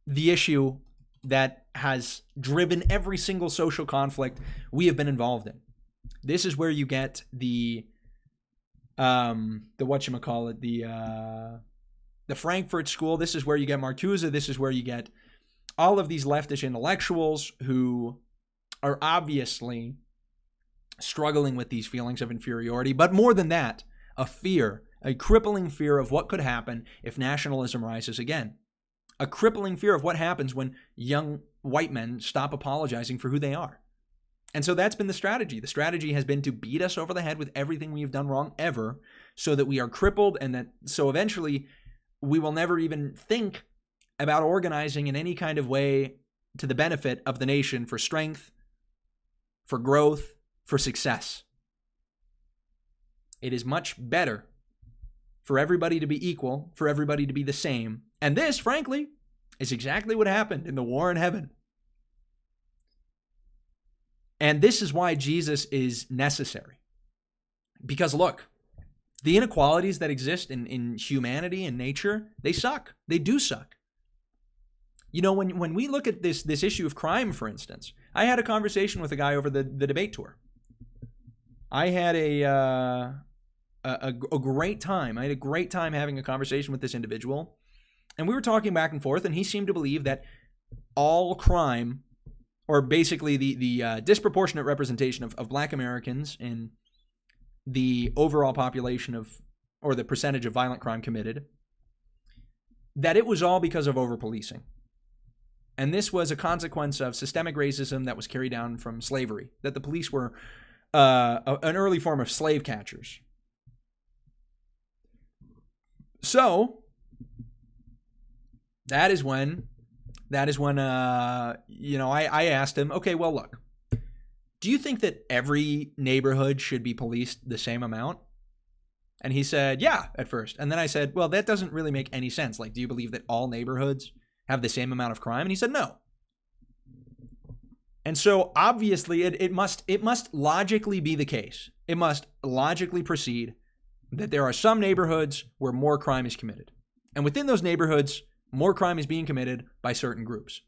A: the issue that has driven every single social conflict we have been involved in. This is where you get the Frankfurt School. This is where you get Marcuse. This is where you get all of these leftish intellectuals who are obviously struggling with these feelings of inferiority, but more than that, a crippling fear of what could happen if nationalism rises again. A crippling fear of what happens when young white men stop apologizing for who they are. And so that's been the strategy. The strategy has been to beat us over the head with everything we have done wrong ever, so that we are crippled, and that so eventually we will never even think about organizing in any kind of way to the benefit of the nation for strength, for growth, for success. It is much better for everybody to be equal, for everybody to be the same. And this, frankly, is exactly what happened in the war in heaven. And this is why Jesus is necessary. Because look, the inequalities that exist in humanity and nature, they suck. They do suck. You know, when we look at this issue of crime, for instance, I had a conversation with a guy over the debate tour. I had a great time. I had a great time having a conversation with this individual. And we were talking back and forth, and he seemed to believe that all crime, or basically the disproportionate representation of Black Americans in the overall population of, or the percentage of violent crime committed, that it was all because of over-policing. And this was a consequence of systemic racism that was carried down from slavery, that the police were an early form of slave catchers. So that is when I asked him, okay, well, look, do you think that every neighborhood should be policed the same amount? And he said, yeah, at first. And then I said, well, that doesn't really make any sense. Like, do you believe that all neighborhoods have the same amount of crime? And he said, no. And so obviously it must logically be the case. It must logically proceed that there are some neighborhoods where more crime is committed. And within those neighborhoods, more crime is being committed by certain groups.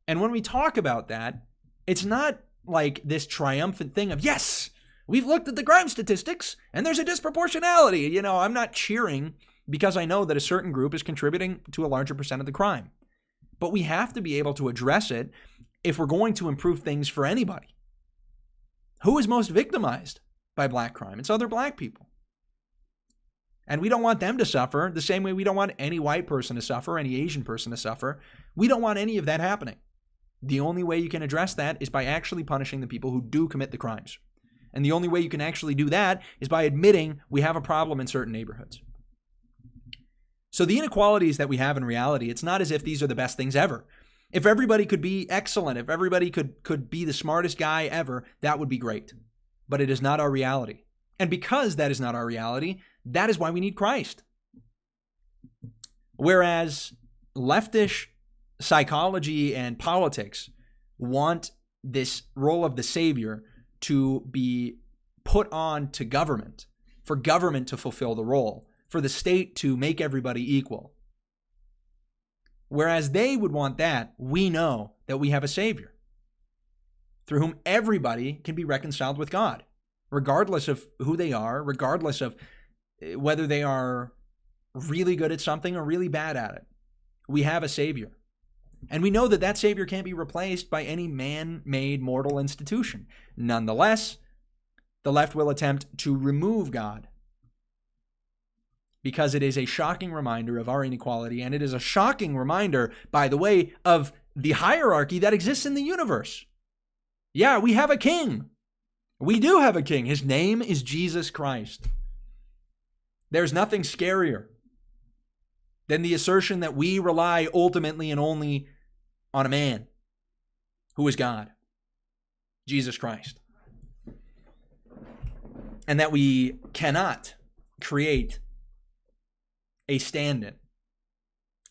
A: And when we talk about that, it's not like this triumphant thing of, yes, we've looked at the crime statistics and there's a disproportionality. You know, I'm not cheering because I know that a certain group is contributing to a larger percent of the crime. But we have to be able to address it if we're going to improve things for anybody. Who is most victimized by Black crime? It's other Black people. And we don't want them to suffer the same way we don't want any white person to suffer, any Asian person to suffer. We don't want any of that happening. The only way you can address that is by actually punishing the people who do commit the crimes. And the only way you can actually do that is by admitting we have a problem in certain neighborhoods. So the inequalities that we have in reality, it's not as if these are the best things ever. If everybody could be excellent, if everybody could be the smartest guy ever, that would be great. But it is not our reality. And because that is not our reality, that is why we need Christ. Whereas leftish psychology and politics want this role of the savior to be put on to government, for government to fulfill the role, for the state to make everybody equal. Whereas they would want that, we know that we have a savior through whom everybody can be reconciled with God, regardless of who they are, regardless of whether they are really good at something or really bad at it. We have a savior. And we know that that savior can't be replaced by any man-made mortal institution. Nonetheless, the left will attempt to remove God because it is a shocking reminder of our inequality, and it is a shocking reminder, by the way, of the hierarchy that exists in the universe. Yeah, we have a king. We do have a king. His name is Jesus Christ. There's nothing scarier than the assertion that we rely ultimately and only on a man who is God, Jesus Christ, and that we cannot create a stand-in.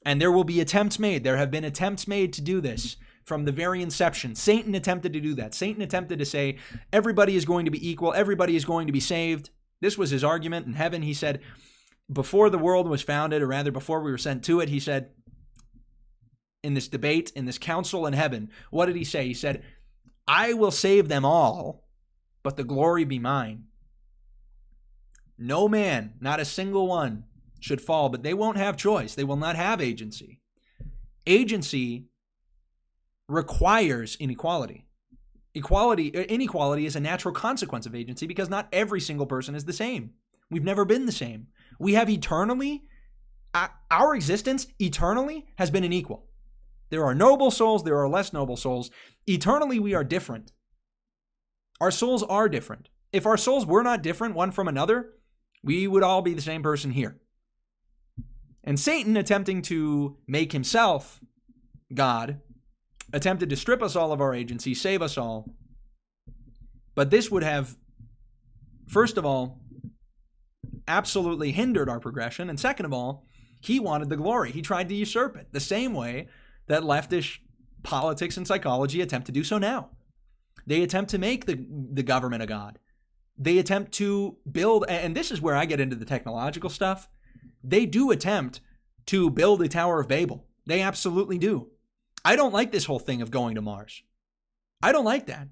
A: And there will be attempts made. There have been attempts made to do this from the very inception. Satan attempted to do that. Satan attempted to say everybody is going to be equal. Everybody is going to be saved. This was his argument in heaven. He said, before the world was founded, or rather before we were sent to it, he said, in this debate, in this council in heaven, what did he say? He said, I will save them all, but the glory be mine. No man, not a single one, should fall, but they won't have choice. They will not have agency. Agency requires inequality. Inequality is a natural consequence of agency because not every single person is the same. We've never been the same. We have eternally, our existence eternally has been unequal. There are noble souls, there are less noble souls. Eternally, we are different. Our souls are different. If our souls were not different one from another, we would all be the same person here. And Satan, attempting to make himself God, attempted to strip us all of our agency, save us all. But this would have, first of all, absolutely hindered our progression. And second of all, He wanted the glory. He tried to usurp it the same way that leftish politics and psychology attempt to do so now. They attempt to make the government a god. They attempt to build, and this is where I get into the technological stuff. They do attempt to build a Tower of Babel. They absolutely do. I don't like this whole thing of going to Mars. I don't like that.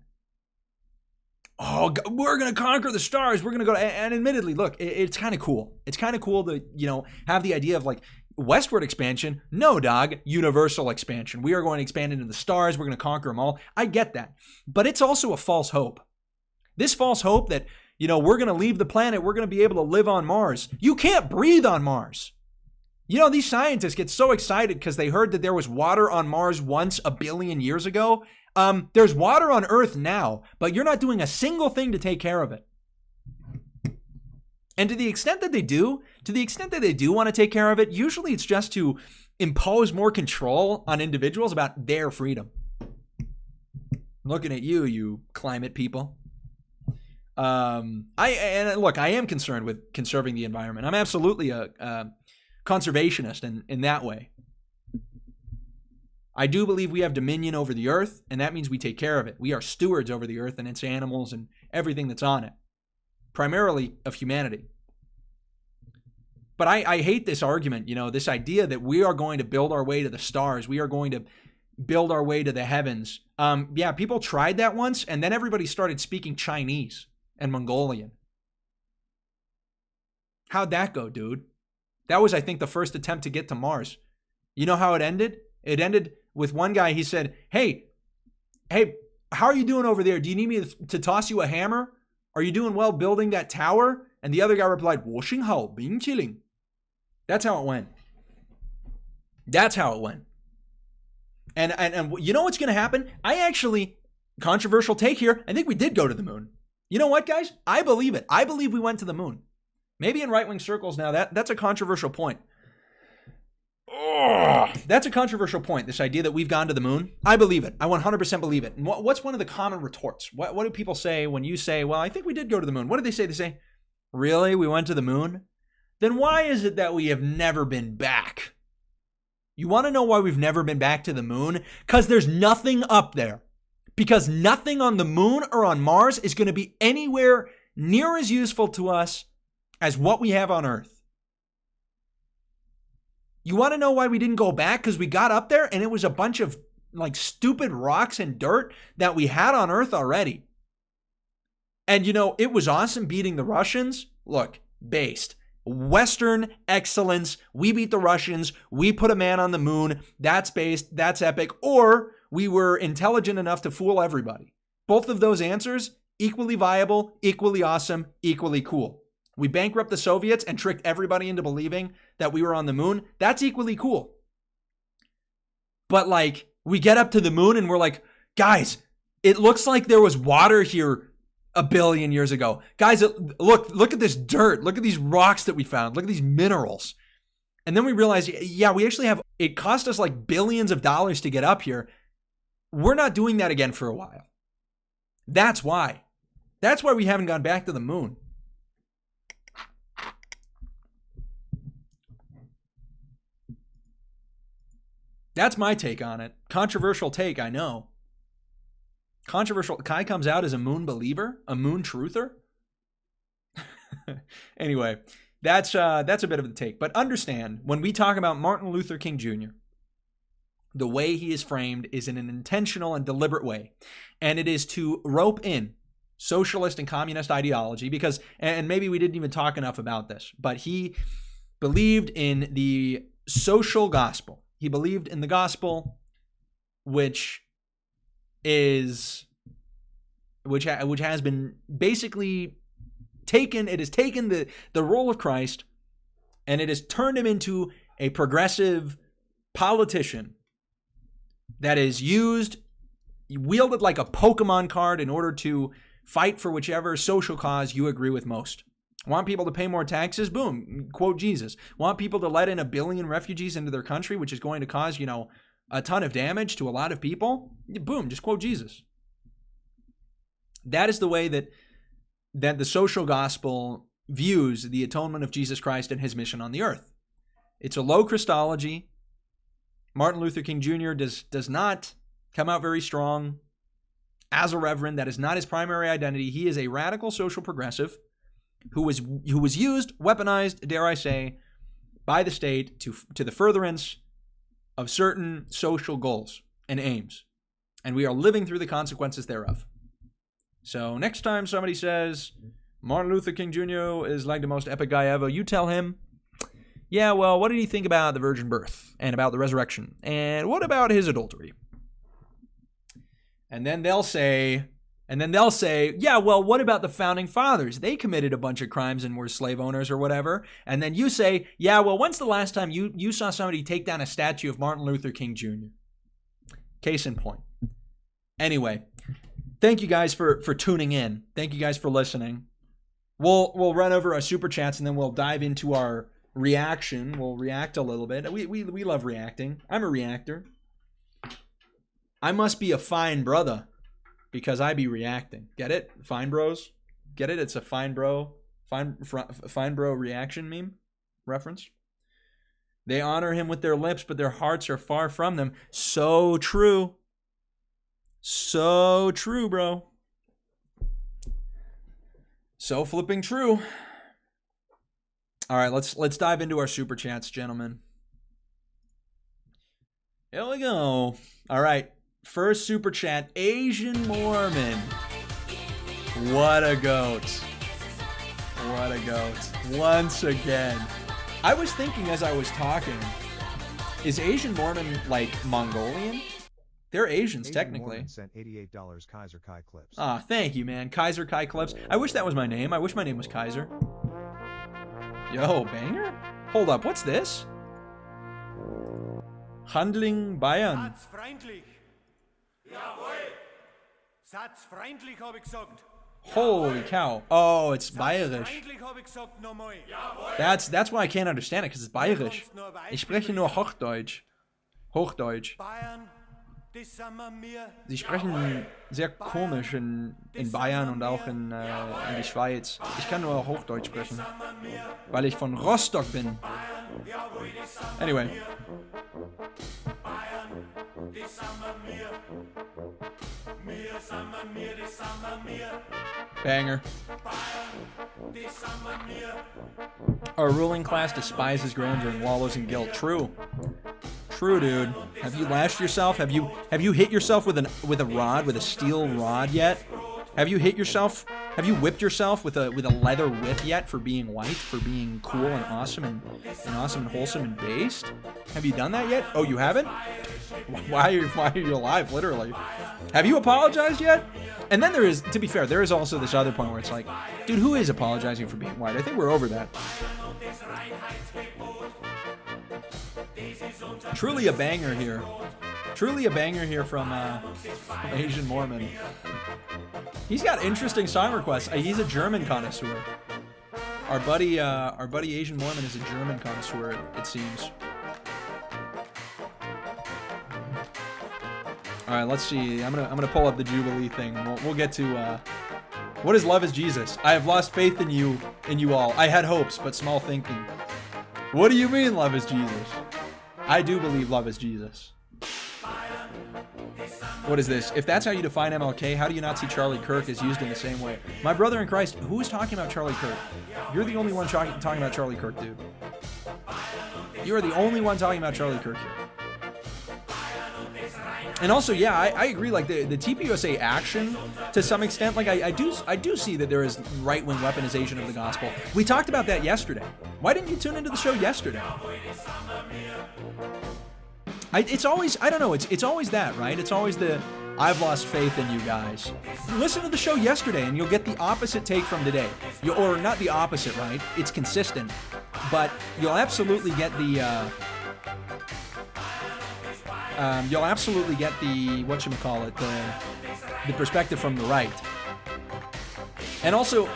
A: Oh, we're going to conquer the stars. We're going to go. And admittedly, look, it's kind of cool. It's kind of cool to, have the idea of like westward expansion. No, dog, universal expansion. We are going to expand into the stars. We're going to conquer them all. I get that. But it's also a false hope. This false hope that, we're going to leave the planet. We're going to be able to live on Mars. You can't breathe on Mars. These scientists get so excited because they heard that there was water on Mars once 1 billion years ago. There's water on Earth now, but you're not doing a single thing to take care of it. And to the extent that they do want to take care of it, usually it's just to impose more control on individuals about their freedom. I'm looking at you climate people. I am concerned with conserving the environment. I'm absolutely a conservationist in that way. I do believe we have dominion over the earth, and that means we take care of it. We are stewards over the earth and its animals and everything that's on it, primarily of humanity. But I hate this argument, this idea that we are going to build our way to the stars. We are going to build our way to the heavens. People tried that once, and then everybody started speaking Chinese and Mongolian. How'd that go, dude? That was, I think, the first attempt to get to Mars. You know how it ended? It ended with one guy, he said, hey, how are you doing over there? Do you need me to toss you a hammer? Are you doing well building that tower? And the other guy replied, 我很好，冰淇淋. That's how it went. That's how it went. And you know what's going to happen? Controversial take here, I think we did go to the moon. You know what, guys? I believe it. I believe we went to the moon. Maybe in right-wing circles now, that's a controversial point. That's a controversial point, this idea that we've gone to the moon. I believe it. I 100% believe it. And what's one of the common retorts? What do people say when you say, well, I think we did go to the moon? What do they say? They say, really? We went to the moon? Then why is it that we have never been back? You want to know why we've never been back to the moon? Because there's nothing up there. Because nothing on the moon or on Mars is going to be anywhere near as useful to us as what we have on Earth. You want to know why we didn't go back? Because we got up there and it was a bunch of like stupid rocks and dirt that we had on Earth already. And it was awesome beating the Russians. Look, based. Western excellence. We beat the Russians. We put a man on the moon. That's based. That's epic. Or we were intelligent enough to fool everybody. Both of those answers, equally viable, equally awesome, equally cool. We bankrupt the Soviets and tricked everybody into believing that we were on the moon. That's equally cool. But we get up to the moon and we're like, guys, it looks like there was water here 1 billion years ago. Guys, look at this dirt. Look at these rocks that we found. Look at these minerals. And then we realize, we actually it cost us billions of dollars to get up here. We're not doing that again for a while. That's why. That's why we haven't gone back to the moon. That's my take on it. Controversial take, I know. Controversial. Kai comes out as a moon believer, a moon truther. Anyway, that's a bit of the take. But understand, when we talk about Martin Luther King Jr., the way he is framed is in an intentional and deliberate way. And it is to rope in socialist and communist ideology because, and maybe we didn't even talk enough about this, but he believed in the social gospel. He believed in the gospel, which has been basically taken. It has taken the role of Christ, and it has turned him into a progressive politician that is wielded like a Pokemon card in order to fight for whichever social cause you agree with most. Want people to pay more taxes? Boom, quote Jesus. Want people to let in 1 billion refugees into their country, which is going to cause, a ton of damage to a lot of people? Boom, just quote Jesus. That is the way that the social gospel views the atonement of Jesus Christ and his mission on the earth. It's a low Christology. Martin Luther King Jr. does not come out very strong as a reverend. That is not his primary identity. He is a radical social progressive who was used, weaponized, dare I say, by the state to the furtherance of certain social goals and aims. And we are living through the consequences thereof. So next time somebody says, Martin Luther King Jr. is like the most epic guy ever, you tell him, yeah, well, what did he think about the virgin birth and about the resurrection? And what about his adultery? And then they'll say, yeah, well, what about the founding fathers? They committed a bunch of crimes and were slave owners or whatever. And then you say, yeah, well, when's the last time you saw somebody take down a statue of Martin Luther King Jr.? Case in point. Anyway, thank you guys for tuning in. Thank you guys for listening. We'll run over our super chats and then we'll dive into our reaction. We'll react a little bit. We love reacting. I'm a reactor. I must be a fine brother because I be reacting. Get it? Fine bros? Get it? It's a fine bro reaction meme reference. They honor him with their lips, but their hearts are far from them. So true. So true, bro. So flipping true. All right, let's dive into our super chats, gentlemen. Here we go. All right, first super chat, Asian Mormon. What a goat. What a goat. Once again. I was thinking as I was talking, is Asian Mormon like Mongolian? They're Asians,
B: Asian
A: technically.
B: Mormon sent $88 Kaiser kaiclips.
A: Ah, thank you, man. Kaiser kaiclips. I wish that was my name. I wish my name was Kaiser. Yo, banger? Hold up, what's this? Handling Bayern.
C: Satzfreundlich. Jawohl. Satzfreundlich, habe ich gesagt.
A: Holy cow. Oh, it's Bayerisch.
C: Freundlich, habe ich gesagt, nochmal.
A: That's why I can't understand it, because it's Bayerisch. Ich spreche nur Hochdeutsch. Hochdeutsch.
C: Bayern, das sind wir.
A: Sie sprechen sehr komisch in Bayern und auch in die Schweiz. Ich kann nur Hochdeutsch sprechen, weil ich von Rostock bin. Anyway. Banger. Our ruling class despises grandeur and wallows in guilt. True. True, dude. Have you lashed yourself? Have you hit yourself with a rod, with a steel rod yet? Have you hit yourself? Have you whipped yourself with a leather whip yet for being white, for being cool and awesome and wholesome and based? Have you done that yet? Oh, you haven't? Why are you alive, literally? Have you apologized yet? And then there is, to be fair, there is also this other point where it's like, dude, who is apologizing for being white? I think we're over that. Truly a banger here. Truly a banger here from Asian Mormon. He's got interesting song requests. He's a German connoisseur. Our buddy Asian Mormon is a German connoisseur, it seems. All right, let's see. I'm gonna pull up the Jubilee thing. We'll get to what is love is Jesus. I have lost faith in you all. I had hopes, but small thinking. What do you mean love is Jesus? I do believe love is Jesus. What is this? If that's how you define MLK, how do you not see Charlie Kirk as used in the same way? My brother in Christ, who is talking about Charlie Kirk? You're the only one talking about Charlie Kirk, dude. You are the only one talking about Charlie Kirk here. And also, yeah, I agree. Like the TPUSA action, to some extent, like I do see that there is right-wing weaponization of the gospel. We talked about that yesterday. Why didn't you tune into the show yesterday? It's always, I don't know. It's always that, right? It's always the I've lost faith in you guys. Listen to the show yesterday, and you'll get the opposite take from today. Or not the opposite, right? It's consistent, but you'll absolutely get the. You'll absolutely get the whatchamacallit, the perspective from the right. And also,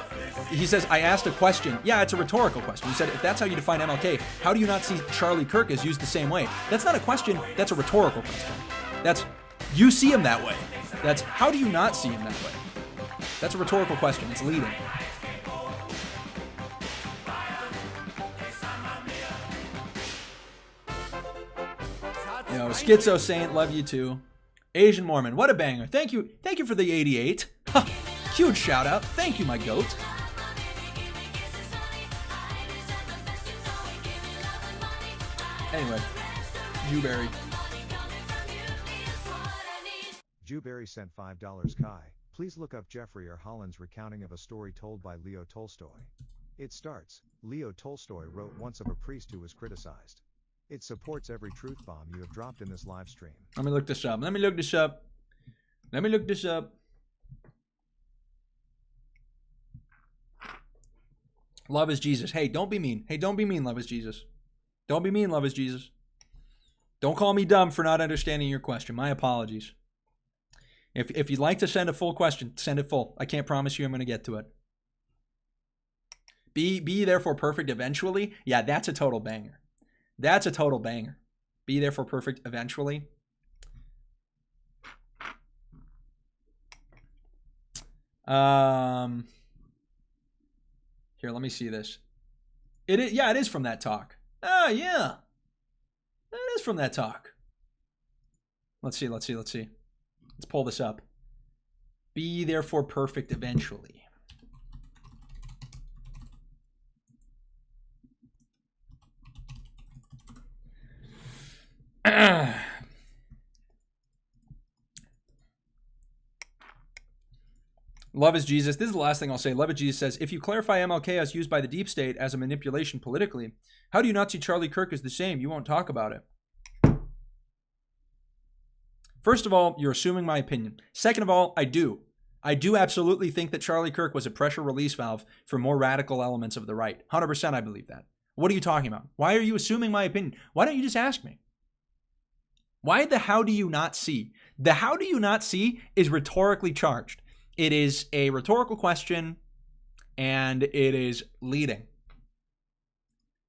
A: he says, I asked a question. Yeah, it's a rhetorical question. He said, if that's how you define MLK, how do you not see Charlie Kirk as used the same way? That's not a question, that's a rhetorical question. That's, you see him that way. That's, how do you not see him that way? That's a rhetorical question. It's leading. Yo, Schizo Saint, love you too. Asian Mormon, what a banger. Thank you for the 88. Huge shout out. Thank you, my goat. Anyway, Juberry.
B: Juberry sent $5 Kai. Please look up Jeffrey R. Holland's recounting of a story told by Leo Tolstoy. It starts, Leo Tolstoy wrote once of a priest who was criticized. It supports every truth bomb you have dropped in this live stream.
A: Let me look this up. Love is Jesus. Hey, don't be mean. Love is Jesus. Don't be mean, love is Jesus. Don't call me dumb for not understanding your question. My apologies. If you'd like to send a full question, send it full. I can't promise you I'm going to get to it. Be therefore perfect eventually. Yeah, that's a total banger. That's a total banger. Be therefore perfect eventually. Here, let me see this. It is from that talk. Oh, yeah. That is from that talk. Let's see. Let's pull this up. Be therefore perfect eventually. Love is Jesus. This is the last thing I'll say. Love is Jesus says, if you clarify MLK as used by the deep state as a manipulation politically, how do you not see Charlie Kirk as the same? You won't talk about it. First of all, you're assuming my opinion. Second of all, I do. I do absolutely think that Charlie Kirk was a pressure release valve for more radical elements of the right. 100% I believe that. What are you talking about? Why are you assuming my opinion? Why don't you just ask me? Why the how do you not see? The how do you not see is rhetorically charged. It is a rhetorical question, and it is leading.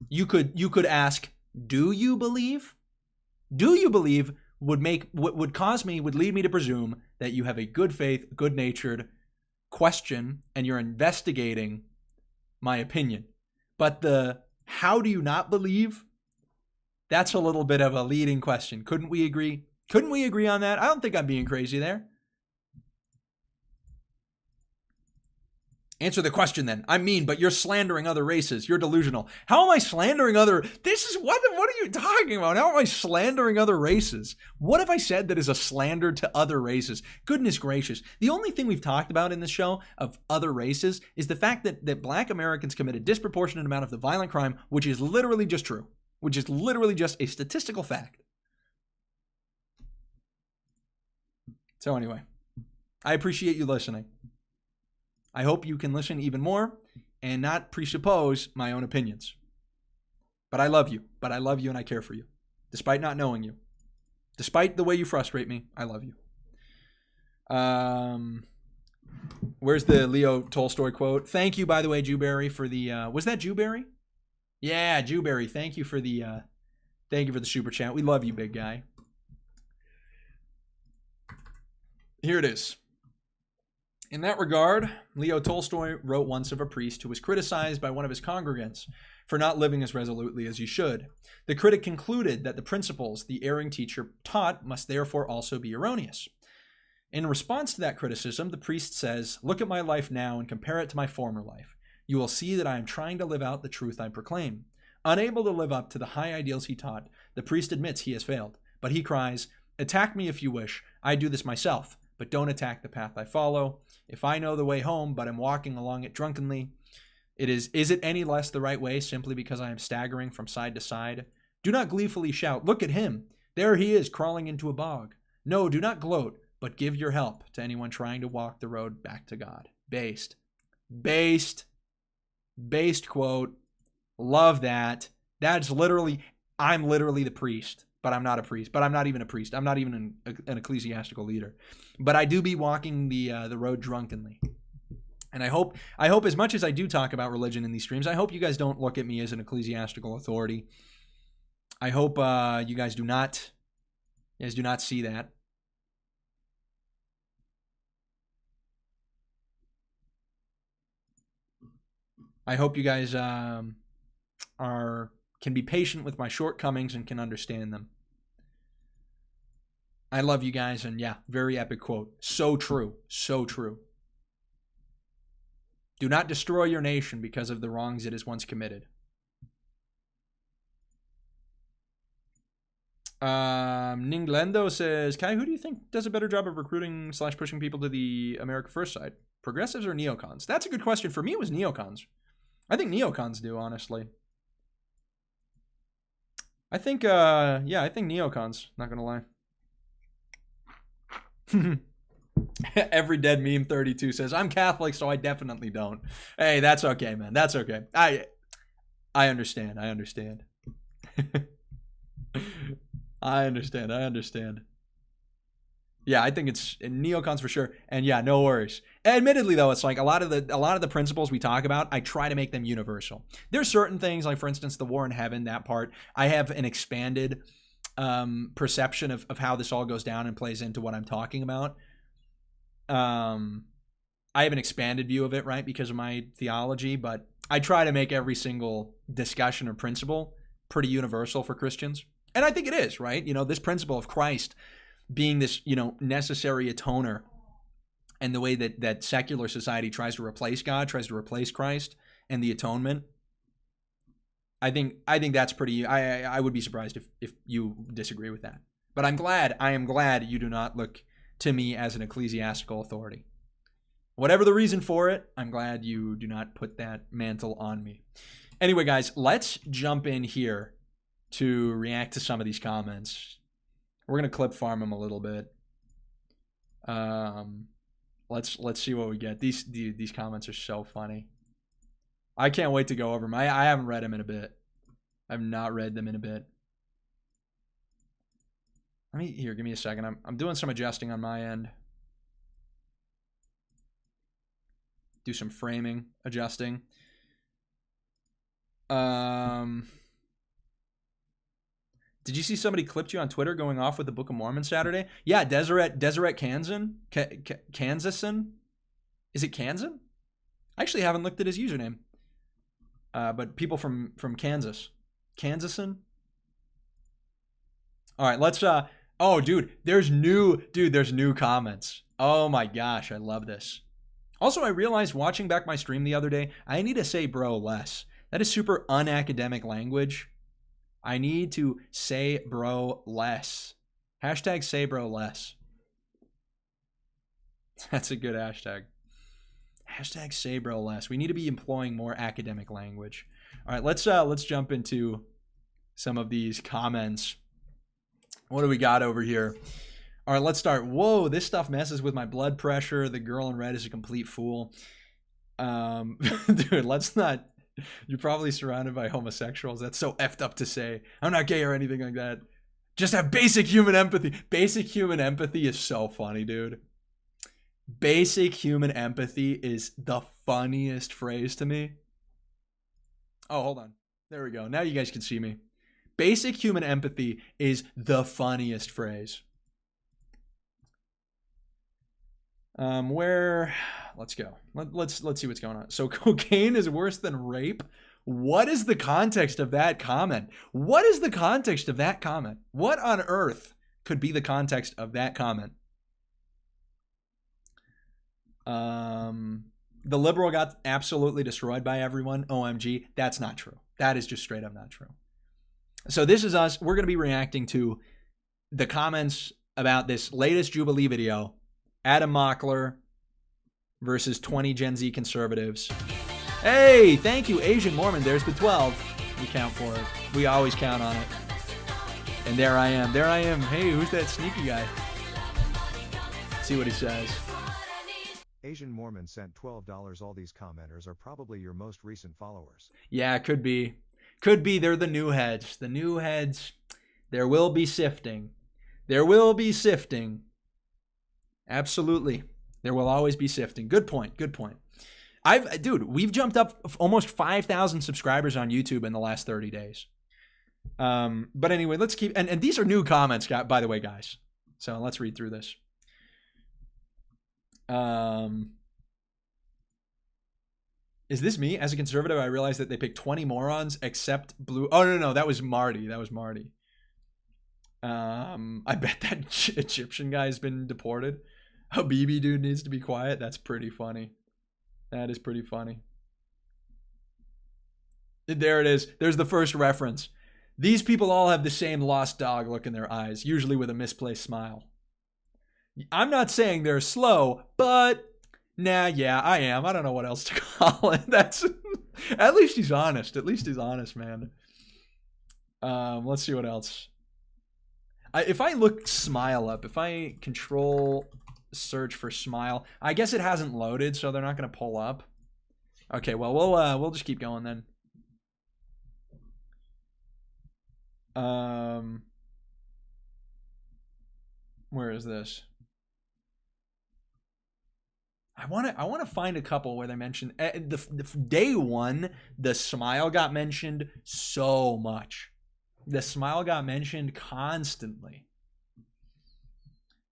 A: You could ask, do you believe? Do you believe would lead me to presume that you have a good faith, good-natured question, and you're investigating my opinion. But the how do you not believe? That's a little bit of a leading question. Couldn't we agree? Couldn't we agree on that? I don't think I'm being crazy there. Answer the question then. I mean, but you're slandering other races. You're delusional. How am I slandering other? What are you talking about? How am I slandering other races? What have I said that is a slander to other races? Goodness gracious. The only thing we've talked about in this show of other races is the fact that black Americans commit a disproportionate amount of the violent crime, which is literally just true. Which is literally just a statistical fact. So anyway, I appreciate you listening. I hope you can listen even more and not presuppose my own opinions. But I love you. And I care for you. Despite not knowing you. Despite the way you frustrate me, I love you. Where's the Leo Tolstoy quote? Thank you, by the way, Juberry, for the... was that Juberry? Yeah, Juberry. Thank you for the super chat. We love you, big guy. Here it is. In that regard, Leo Tolstoy wrote once of a priest who was criticized by one of his congregants for not living as resolutely as he should. The critic concluded that the principles the erring teacher taught must therefore also be erroneous. In response to that criticism, the priest says, "Look at my life now and compare it to my former life. You will see that I am trying to live out the truth I proclaim." Unable to live up to the high ideals he taught, the priest admits he has failed. But he cries, "Attack me if you wish. I do this myself, but don't attack the path I follow. If I know the way home, but am walking along it drunkenly, is it any less the right way simply because I am staggering from side to side? Do not gleefully shout, 'Look at him! There he is, crawling into a bog.' No, do not gloat, but give your help to anyone trying to walk the road back to God." Based quote. Love that. That's literally, I'm literally the priest, but I'm not a priest. But I'm not even a priest. I'm not even an ecclesiastical leader. But I do be walking the road drunkenly. And I hope as much as I do talk about religion in these streams, I hope you guys don't look at me as an ecclesiastical authority. I hope you guys do not see that. I hope you guys can be patient with my shortcomings and can understand them. I love you guys, and yeah, very epic quote. So true. So true. Do not destroy your nation because of the wrongs it has once committed. Ninglendo says, Kai, who do you think does a better job of recruiting / pushing people to the America First side? Progressives or neocons? That's a good question. For me, it was neocons. I think neocons do, honestly. I think, yeah, I think neocons. Not gonna lie. Every dead meme 32 says, I'm Catholic, so I definitely don't. Hey, that's okay, man. That's okay. I understand. I understand. I understand. Yeah, I think it's neocons for sure. And yeah, no worries. Admittedly, though, it's like a lot of the principles we talk about, I try to make them universal. There's certain things, like for instance, the war in heaven, that part, I have an expanded perception of how this all goes down and plays into what I'm talking about. I have an expanded view of it, right, because of my theology, but I try to make every single discussion or principle pretty universal for Christians. And I think it is, right? You know, this principle of Christ being this, you know, necessary atoner, and the way that secular society tries to replace God, tries to replace Christ and the atonement. I think that's pretty, I would be surprised if you disagree with that. But I am glad you do not look to me as an ecclesiastical authority. Whatever the reason for it, I'm glad you do not put that mantle on me. Anyway, guys, let's jump in here to react to some of these comments. We're gonna clip farm them a little bit. Let's see what we get. These comments are so funny. I can't wait to go over them. I haven't read them in a bit. I've not read them in a bit. Give me a second. I'm doing some adjusting on my end. Do some framing adjusting. Did you see somebody clipped you on Twitter going off with the Book of Mormon Saturday? Yeah, Deseret Kansan? Kansason? Is it Kansan? I actually haven't looked at his username. But people from Kansas. Kansason? All right, let's oh, dude, there's new comments. Oh my gosh, I love this. Also, I realized watching back my stream the other day, I need to say bro less. That is super unacademic language. I need to say bro less. Hashtag say bro less. That's a good hashtag. Hashtag say bro less. We need to be employing more academic language. All right, let's jump into some of these comments. What do we got over here? All right, let's start. Whoa, this stuff messes with my blood pressure. The girl in red is a complete fool. Dude, let's not. You're probably surrounded by homosexuals. That's so effed up to say. I'm not gay or anything like that. Just have basic human empathy. Basic human empathy is so funny, dude. Basic human empathy is the funniest phrase to me. Oh, hold on. There we go. Now you guys can see me. Basic human empathy is the funniest phrase. Let's go. Let's see what's going on. So cocaine is worse than rape. What is the context of that comment? What is the context of that comment? What on earth could be the context of that comment? The liberal got absolutely destroyed by everyone. OMG. That's not true. That is just straight up not true. So this is us. We're going to be reacting to the comments about this latest Jubilee video. Adam Mockler versus 20 Gen Z conservatives. Hey, thank you, Asian Mormon. There's the 12. We count for it. We always count on it. And there I am. There I am. Hey, who's that sneaky guy? See what he says.
B: Asian Mormon sent $12. All these commenters are probably your most recent followers.
A: Yeah, could be. Could be. They're the new heads. The new heads. There will be sifting. There will be sifting. Absolutely. There will always be sifting. Good point. Good point. Dude, we've jumped up almost 5,000 subscribers on YouTube in the last 30 days. But anyway, let's keep, and these are new comments, by the way, guys. So let's read through this. Is this me? As a conservative, I realized that they picked 20 morons except blue. Oh, no, that was Marty. That was Marty. I bet that Egyptian guy's been deported. Habibi dude needs to be quiet. That's pretty funny. That is pretty funny. There it is. There's the first reference. These people all have the same lost dog look in their eyes, usually with a misplaced smile. I'm not saying they're slow, but nah, yeah, I am. I don't know what else to call it. That's at least he's honest. At least he's honest, man. Let's see what else. If I look smile up, if I control search for smile, I guess it hasn't loaded, so they're not gonna pull up. Okay, well we'll just keep going then. Where is this? I want to find a couple where they mention the day one. The smile got mentioned so much. The smile got mentioned constantly.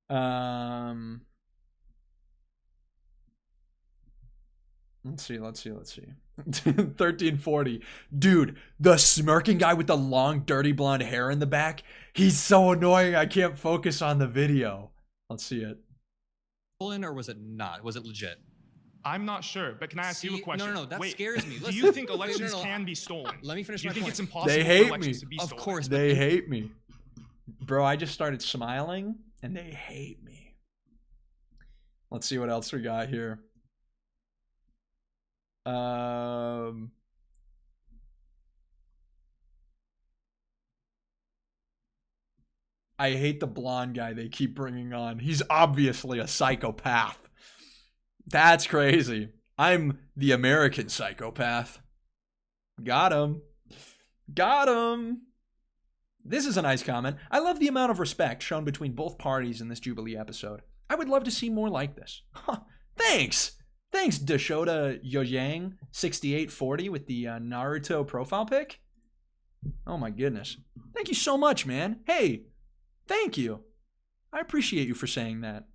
A: Let's see. 1340. Dude, the smirking guy with the long, dirty blonde hair in the back. He's so annoying. I can't focus on the video. Let's see it.
D: Or was it not? Was it legit?
E: I'm not sure, but can I ask you a question?
D: No, that scares me.
E: Do you think elections can be stolen?
D: Let me finish
E: my point. Do you think it's impossible
A: They
E: for
A: hate
E: elections
A: me.
E: to be
D: Of
E: stolen?
D: course.
A: They hate me. Bro, I just started smiling and they hate me. Let's see what else we got here. I hate the blonde guy they keep bringing on. He's obviously a psychopath. That's crazy. I'm the American psychopath. Got him. Got him. This is a nice comment. I love the amount of respect shown between both parties in this Jubilee episode. I would love to see more like this. Huh, thanks. Thanks, Dashota Yojang 6840 with the Naruto profile pic. Oh my goodness. Thank you so much, man. Hey, thank you. I appreciate you for saying that.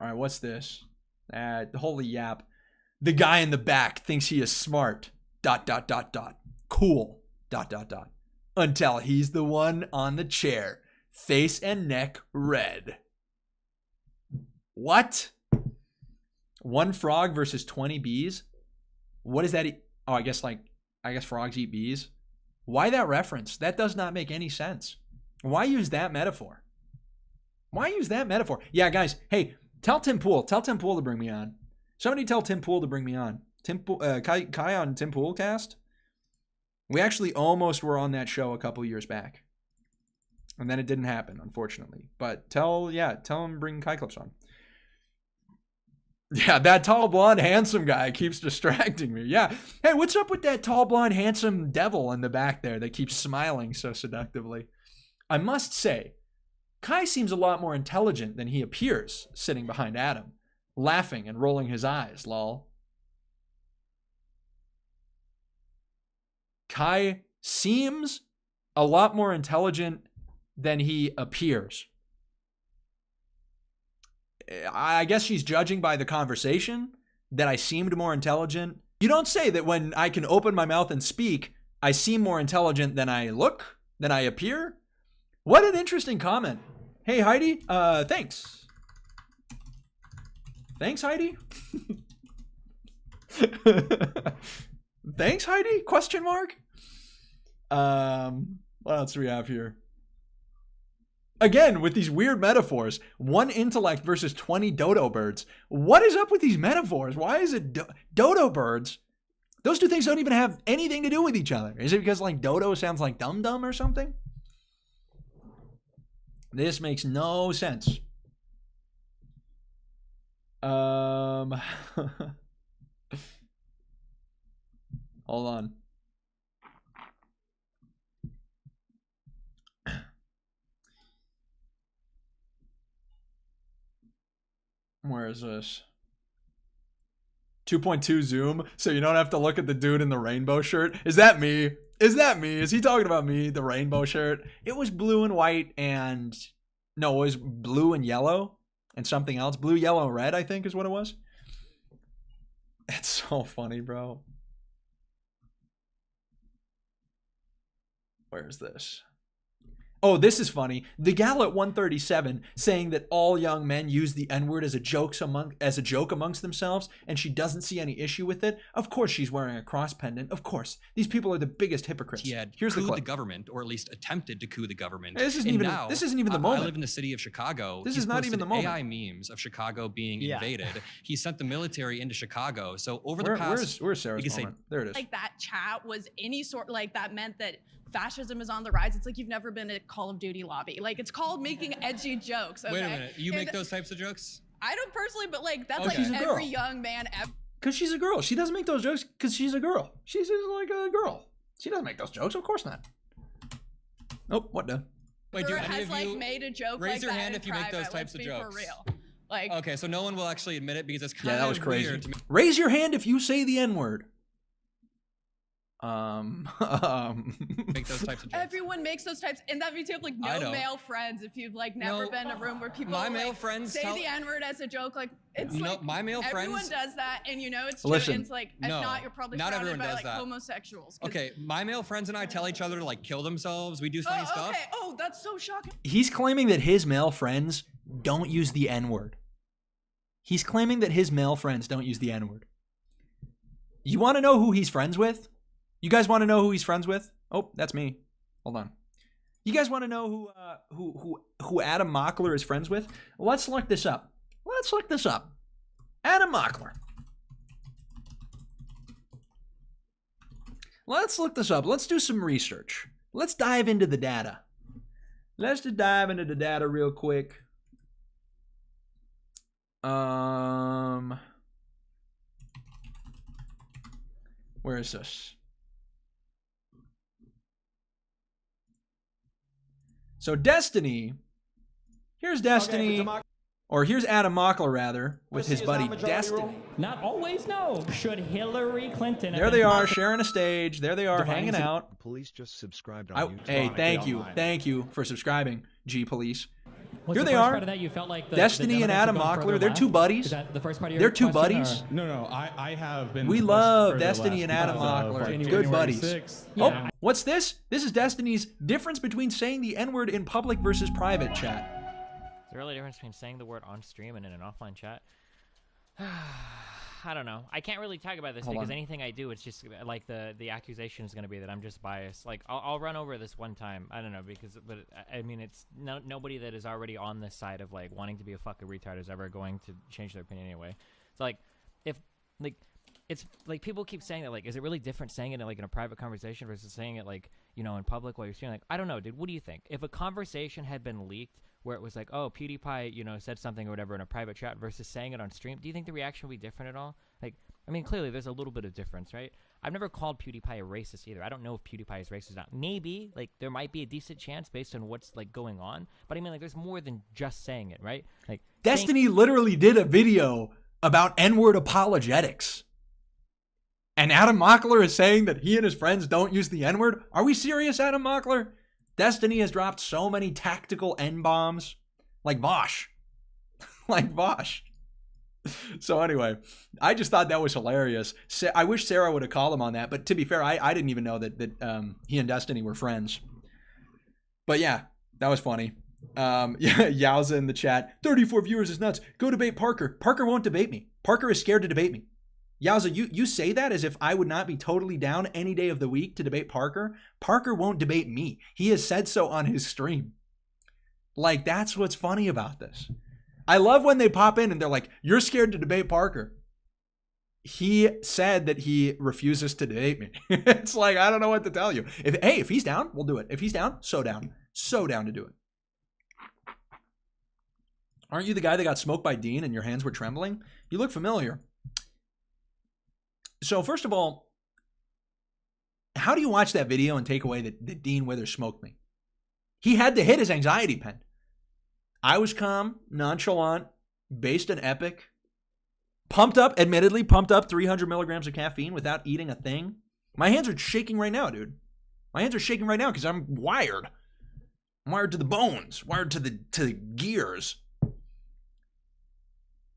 A: All right, what's this? Holy yap. The guy in the back thinks he is smart. ... Cool. ... Until he's the one on the chair. Face and neck red. What? 1 frog versus 20 bees? What is that? Oh, I guess frogs eat bees. Why that reference? That does not make any sense. Why use that metaphor? Why use that metaphor? Yeah, guys. Hey, tell Tim Pool to bring me on. Somebody tell Tim Pool to bring me on. Kai on Tim Pool cast. We actually almost were on that show a couple years back. And then it didn't happen, unfortunately. But tell him to bring kaiclips on. Yeah, that tall, blonde, handsome guy keeps distracting me. Yeah. Hey, what's up with that tall, blonde, handsome devil in the back there that keeps smiling so seductively? I must say, Kai seems a lot more intelligent than he appears sitting behind Adam, laughing and rolling his eyes, lol. Kai seems a lot more intelligent than he appears. I guess she's judging by the conversation that I seemed more intelligent. You don't say that when I can open my mouth and speak, I seem more intelligent than I look, than I appear. What an interesting comment. Hey, Heidi, thanks. Thanks, Heidi. Thanks, Heidi? Question mark? What else do we have here? Again, with these weird metaphors. 1 intellect versus 20 dodo birds. What is up with these metaphors? Why is it dodo birds? Those two things don't even have anything to do with each other. Is it because like dodo sounds like dum-dum or something? This makes no sense. Hold on. Where is this? 2.2 zoom, so you don't have to look at the dude in the rainbow shirt. Is that me? Is that me? Is he talking about me, the rainbow shirt? It was blue and white and... No, it was blue and yellow and something else. Blue, yellow, red, I think is what it was. It's so funny, bro. Where's this? Oh, this is funny. The gal at 137 saying that all young men use the N-word as a joke amongst themselves, and she doesn't see any issue with it. Of course she's wearing a cross pendant. Of course. These people are the biggest hypocrites.
D: He had
A: Here's the
D: couped
A: clip.
D: the government, or at least attempted to coup the government.
A: This isn't even the moment.
D: I live in the city of Chicago.
A: This
D: He's
A: is not even
D: posted
A: the moment.
D: AI memes of Chicago being invaded. He sent the military into Chicago. So over the past,
A: where's Sarah's moment? There it is.
F: Like that chat was any sort, like that meant that fascism is on the rise. It's like you've never been at Call of Duty lobby. Like it's called making edgy jokes. Okay?
D: Wait a minute. You make those types of jokes?
F: I don't personally, but like that's
D: Okay.
F: like every young man ever.
A: Because she's a girl. She doesn't make those jokes because she's a girl. She's just like a girl. She doesn't make those jokes. Of course not. Nope. What the?
D: Wait, do any
F: has
D: of
F: like
D: you
F: made a joke
D: raise
F: like
D: your
F: that
D: hand
F: in
D: if you make those
F: private,
D: types of
F: let's be
D: jokes?
F: For real. Like
D: Okay, so no one will actually admit it because it's kind
A: Yeah, that was
D: of
A: crazy.
D: weird to me.
A: Raise your hand if you say the N-word.
D: Make those types of jokes.
F: everyone makes those types, and that means you have like
D: I
F: no
D: don't.
F: male friends if you've like never
D: No.
F: been in a room where people
D: My
F: like,
D: male friends
F: say
D: tell-
F: the N-word as a joke. Like it's
D: No,
F: like
D: my male
F: everyone
D: friends-
F: does that, and you know it's true.
A: Listen.
F: And it's like if
D: No,
F: not, you're probably
D: not
F: surrounded
D: everyone
F: by
D: does
F: like
D: that.
F: homosexuals. 'Cause-
D: Okay, my male friends and I tell each other to like kill themselves. We do funny
F: Oh,
D: stuff.
F: okay. Oh, that's so shocking.
A: He's claiming that his male friends don't use the N-word. He's claiming that his male friends don't use the N-word. You want to know who he's friends with? You guys want to know who he's friends with? Oh, that's me. Hold on. You guys want to know who Adam Mockler is friends with? Let's look this up. Adam Mockler. Let's look this up. Let's do some research. Let's dive into the data. Let's just dive into the data real quick. Where is this? So Destiny, here's Destiny, or here's Adam Mockler rather, with his buddy Destiny.
G: Not always, no. Should Hillary Clinton...
A: There they are, sharing a stage. There they are, hanging out.
B: The police just subscribed on YouTube.
A: Hey, thank you for subscribing, G Police.
G: Was
A: Here
G: the
A: they
G: first
A: are.
G: part of that you felt like the
A: Destiny and
G: Democrats
A: Adam
G: have gone
A: Mockler,
G: further
A: they're
G: left?
A: two buddies.
G: Is that the first part of your
A: They're two
G: question,
A: buddies.
G: or-
H: No, I have been.
A: We
H: pushed
A: love
H: further
A: Destiny
H: left
A: and Adam
H: because of,
A: Mockler.
H: like,
A: Good
H: January
A: buddies.
H: 6th.
G: Yeah.
A: Oh, what's this? This is Destiny's difference between saying the N-word in public versus private chat.
I: Is there really a difference between saying the word on stream and in an offline chat? I don't know. I can't really talk about this
A: Hold
I: because
A: on.
I: anything I do, it's just like the accusation is going to be that I'm just biased. Like I'll run over this one time. I don't know but I mean it's nobody that is already on this side of like wanting to be a fucking retard is ever going to change their opinion anyway. So like if like it's like people keep saying that like is it really different saying it like in a private conversation versus saying it like in public while you're streaming? Like I don't know, dude. What do you think? If a conversation had been leaked where it was like, oh, PewDiePie, said something or whatever in a private chat versus saying it on stream, do you think the reaction would be different at all? Like, I mean, clearly there's a little bit of difference, right? I've never called PewDiePie a racist either. I don't know if PewDiePie is racist or not. Maybe, like, there might be a decent chance based on what's, like, going on. But I mean, like, there's more than just saying it, right? Like,
A: Destiny literally did a video about N-word apologetics. And Adam Mockler is saying that he and his friends don't use the N-word? Are we serious, Adam Mockler? Destiny has dropped so many tactical N-bombs. Like Vosh. Like Vosh. So anyway, I just thought that was hilarious. I wish Sarah would have called him on that. But to be fair, I didn't even know that he and Destiny were friends. But yeah, that was funny. Yeah, Yowza in the chat. 34 viewers is nuts. Go debate Parker. Parker won't debate me. Parker is scared to debate me. Yowza, you say that as if I would not be totally down any day of the week to debate Parker. Parker won't debate me. He has said so on his stream. Like, that's what's funny about this. I love when they pop in and they're like, you're scared to debate Parker. He said that he refuses to debate me. It's like, I don't know what to tell you. If he's down, we'll do it. If he's down, so down. So down to do it. Aren't you the guy that got smoked by Dean and your hands were trembling? You look familiar. So first of all, how do you watch that video and take away that Dean Withers smoked me? He had to hit his anxiety pen. I was calm, nonchalant, based and epic, admittedly pumped up 300 milligrams of caffeine without eating a thing. My hands are shaking right now, dude. My hands are shaking right now because I'm wired. I'm wired to the bones, wired to the gears.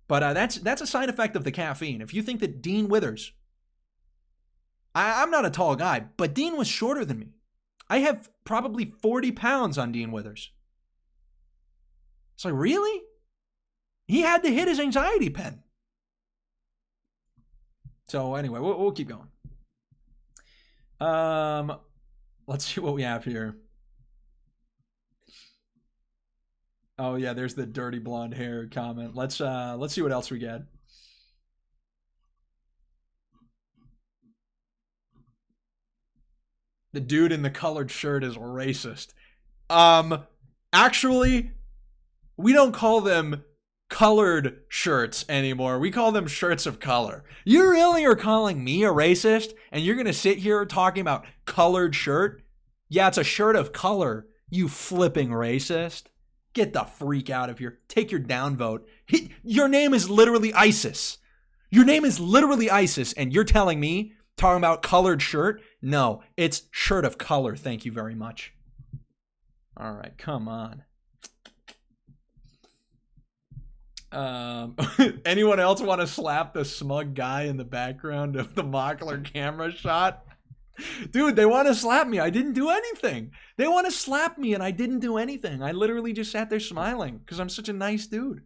A: But that's a side effect of the caffeine. If you think that Dean Withers, I'm not a tall guy, but Dean was shorter than me. I have probably 40 pounds on Dean Withers. It's like, really? He had to hit his anxiety pen. So anyway, we'll keep going. Let's see what we have here. Oh yeah, there's the dirty blonde hair comment. Let's see what else we get. The dude in the colored shirt is racist. Actually, we don't call them colored shirts anymore. We call them shirts of color. You really are calling me a racist, and you're gonna sit here talking about colored shirt? Yeah, it's a shirt of color, you flipping racist. Get the freak out of here. Take your downvote. Your name is literally ISIS. Your name is literally ISIS, and you're telling me, talking about colored shirt? No, it's shirt of color. Thank you very much. All right, come on. Anyone else want to slap the smug guy in the background of the Mockler camera shot? Dude, they want to slap me. I didn't do anything. They want to slap me and I didn't do anything. I literally just sat there smiling because I'm such a nice dude.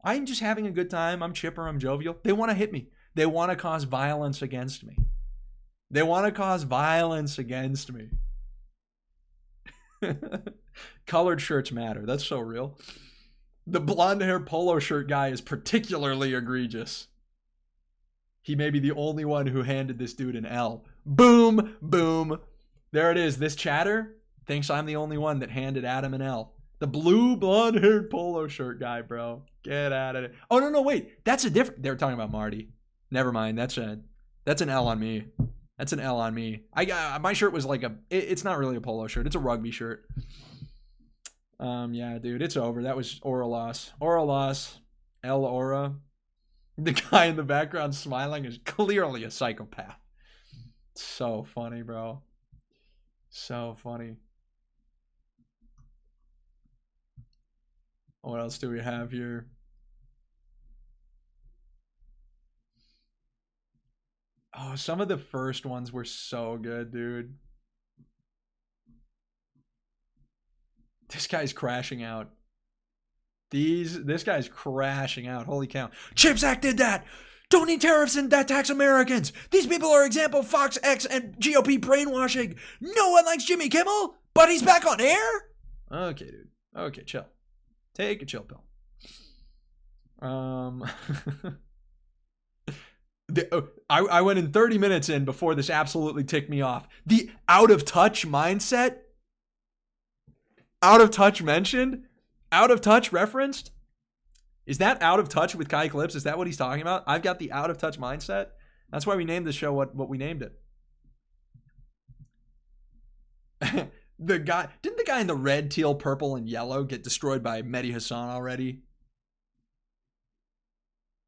A: I'm just having a good time. I'm chipper. I'm jovial. They want to hit me. They want to cause violence against me. They want to cause violence against me. Colored shirts matter. That's so real. The blonde hair polo shirt guy is particularly egregious. He may be the only one who handed this dude an L. Boom, boom. There it is. This chatter thinks I'm the only one that handed Adam an L. The blue blonde-haired polo shirt guy, bro. Get out of it. Oh, no, wait. That's a different... They were talking about Marty. Never mind. That's an L on me. That's an L on me. My shirt was like it's not really a polo shirt. It's a rugby shirt. Yeah, dude. It's over. That was Aura loss. Aura loss. L Aura. The guy in the background smiling is clearly a psychopath. So funny, bro. So funny. What else do we have here? Oh, some of the first ones were so good, dude. This guy's crashing out. This guy's crashing out. Holy cow. CHIPS Act did that. Don't need tariffs and that tax Americans. These people are example of Fox X and GOP brainwashing. No one likes Jimmy Kimmel, but he's back on air? Okay, dude. Okay, chill. Take a chill pill. I went in 30 minutes in before this absolutely ticked me off. The out of touch mindset? Out of touch mentioned? Out of touch referenced? Is that out of touch with kaiclips? Is that what he's talking about? I've got the out of touch mindset. That's why we named the show what we named it. Didn't the guy in the red, teal, purple, and yellow get destroyed by Mehdi Hassan already?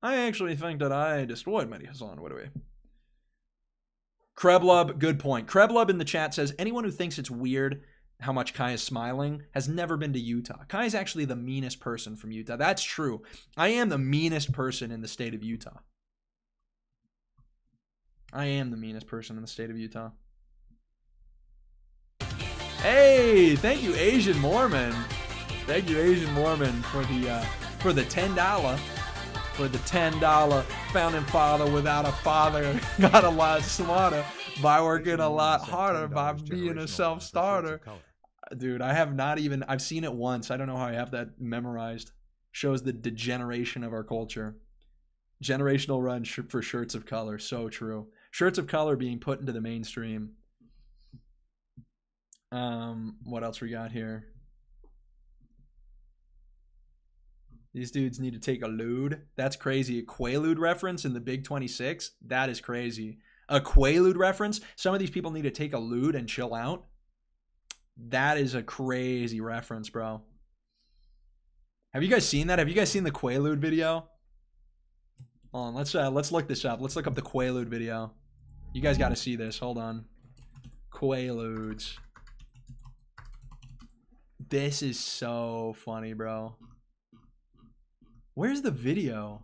A: I actually think that I destroyed Mehdi Hassan. What do we? Kreblub, good point. Kreblub in the chat says, anyone who thinks it's weird how much Kai is smiling has never been to Utah. Kai is actually the meanest person from Utah. That's true. I am the meanest person in the state of Utah. I am the meanest person in the state of Utah. Hey, thank you, Asian Mormon. Thank you, Asian Mormon, for the $10. For the $10 founding father without a father got a lot smarter by working a lot harder by being a self-starter. Dude, I've seen it once. I don't know how I have that memorized. Shows the degeneration of our culture. Generational run for shirts of color. So true. Shirts of color being put into the mainstream. What else we got here? These dudes need to take a lewd. That's crazy. A Quaalude reference in the Big 26? That is crazy. A Quaalude reference? Some of these people need to take a lewd and chill out. That is a crazy reference, bro. Have you guys seen that? Have you guys seen the Quaalude video? Hold on, let's look this up. Let's look up the Quaalude video. You guys got to see this. Hold on. Quaaludes. This is so funny, bro. Where's the video?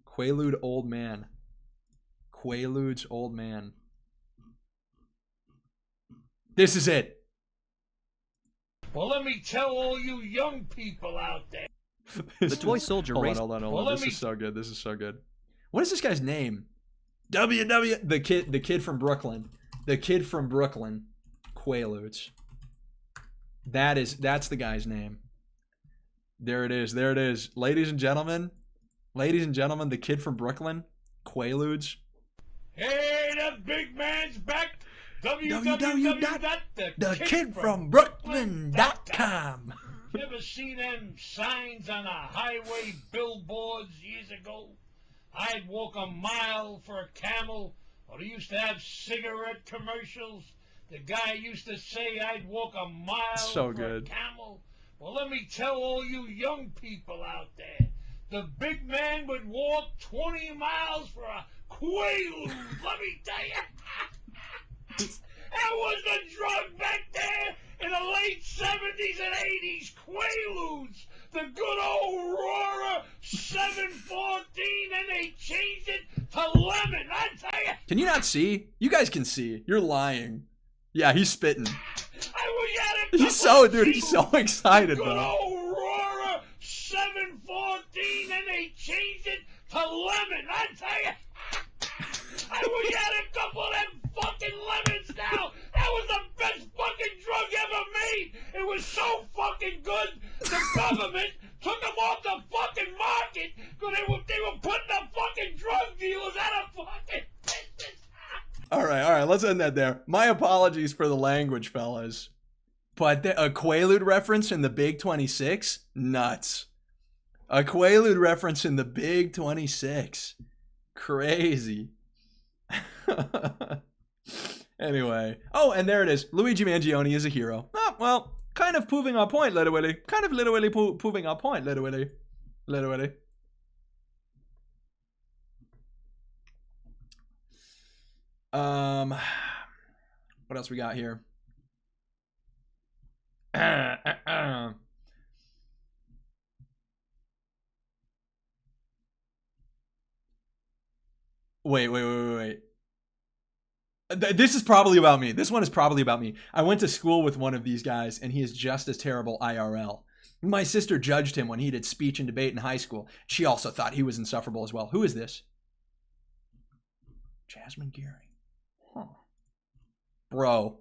A: Quaalude old man. Quaalude's old man. This is it.
H: Well, let me tell all you young people out there.
A: The toy soldier race. Hold on. This is so good. This is so good. What is this guy's name? The kid from Brooklyn. The kid from Brooklyn. Quaaludes. That's the guy's name. There it is. There it is. Ladies and gentlemen, the kid from Brooklyn. Quaaludes.
H: Hey, the big man's back.
A: www.thekidfrombrooklyn.com.
H: You ever see them signs on the highway billboards years ago? I'd walk a mile for a camel. Or they used to have cigarette commercials. The guy used to say I'd walk a mile for a camel. Well, let me tell all you young people out there. The big man would walk 20 miles for a Quaalude. Let me tell you. That was the drug back there in the late 70s and 80s. Quaaludes. The good old Aurora 714, and they changed it to lemon. I tell you.
A: Can you not see? You guys can see. You're lying. Yeah, he's spitting. He's so excited,
H: the good
A: bro.
H: old Aurora 714, and they changed it to lemon. I tell you. I wish I had a couple of them fucking lemons now. That was the best fucking drug ever made. It was so fucking good. The government took them off the fucking market because they were putting the fucking drug dealers out of fucking business.
A: All right, let's end that there. My apologies for the language, fellas. But a Quaalude reference in the Big 26? Nuts. A Quaalude reference in the Big 26. Crazy. Anyway. Oh, and there it is. Luigi Mangione is a hero. Oh, well, kind of proving our point, Little Willy. Kind of literally proving our point, Little Willy. Little Willy. What else we got here? Wait. This is probably about me. This one is probably about me. I went to school with one of these guys, and he is just as terrible IRL. My sister judged him when he did speech and debate in high school. She also thought he was insufferable as well. Who is this? Jasmine Geary. Huh. Bro.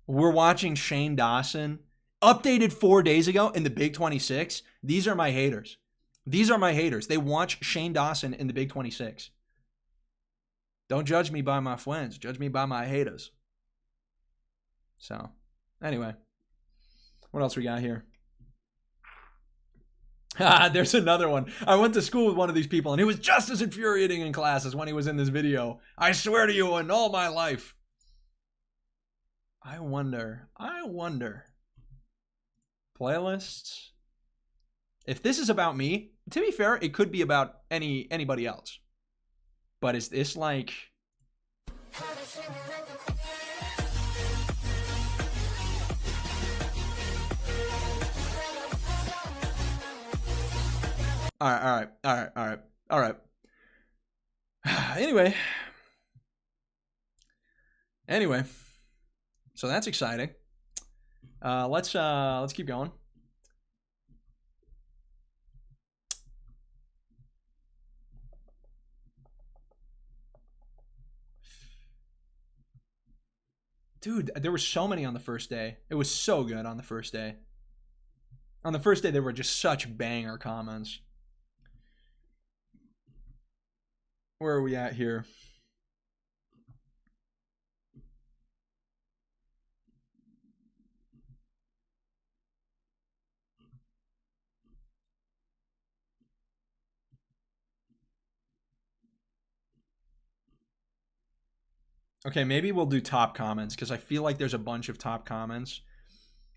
A: We're watching Shane Dawson. Updated 4 days ago in the Big 26. These are my haters. These are my haters. They watch Shane Dawson in the Big 26. Don't judge me by my friends. Judge me by my haters. So, anyway. What else we got here? There's another one. I went to school with one of these people, and he was just as infuriating in class as when he was in this video. I swear to you, in all my life. I wonder. Playlists. If this is about me, to be fair, it could be about anybody else. But is this like... All right. Anyway. So that's exciting. Let's keep going. Dude, there were so many on the first day. It was so good on the first day. On the first day, there were just such banger comments. Where are we at here? Okay, maybe we'll do top comments because I feel like there's a bunch of top comments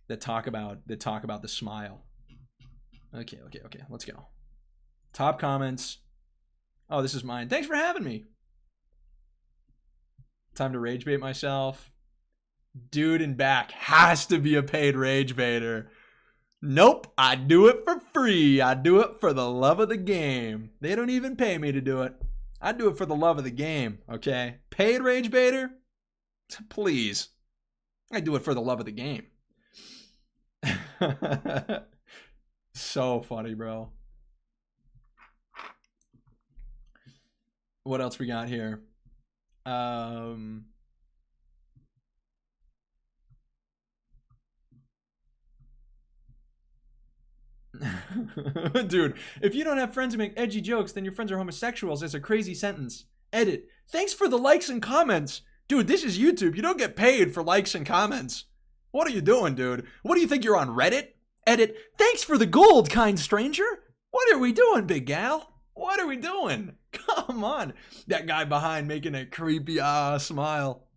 A: that talk about the smile. Okay. Let's go. Top comments. Oh, this is mine. Thanks for having me. Time to rage bait myself. Dude in back has to be a paid rage baiter. Nope, I do it for free. I do it for the love of the game. They don't even pay me to do it. I do it for the love of the game, okay? Paid rage baiter? Please. I do it for the love of the game. So funny, bro. What else we got here? Dude, if you don't have friends who make edgy jokes, then your friends are homosexuals. It's a crazy sentence. Edit. Thanks for the likes and comments. Dude, this is YouTube. You don't get paid for likes and comments. What are you doing, dude? What do you think you're on Reddit? Edit. Thanks for the gold, kind stranger. What are we doing, big gal? What are we doing? Come on. That guy behind making a creepy smile.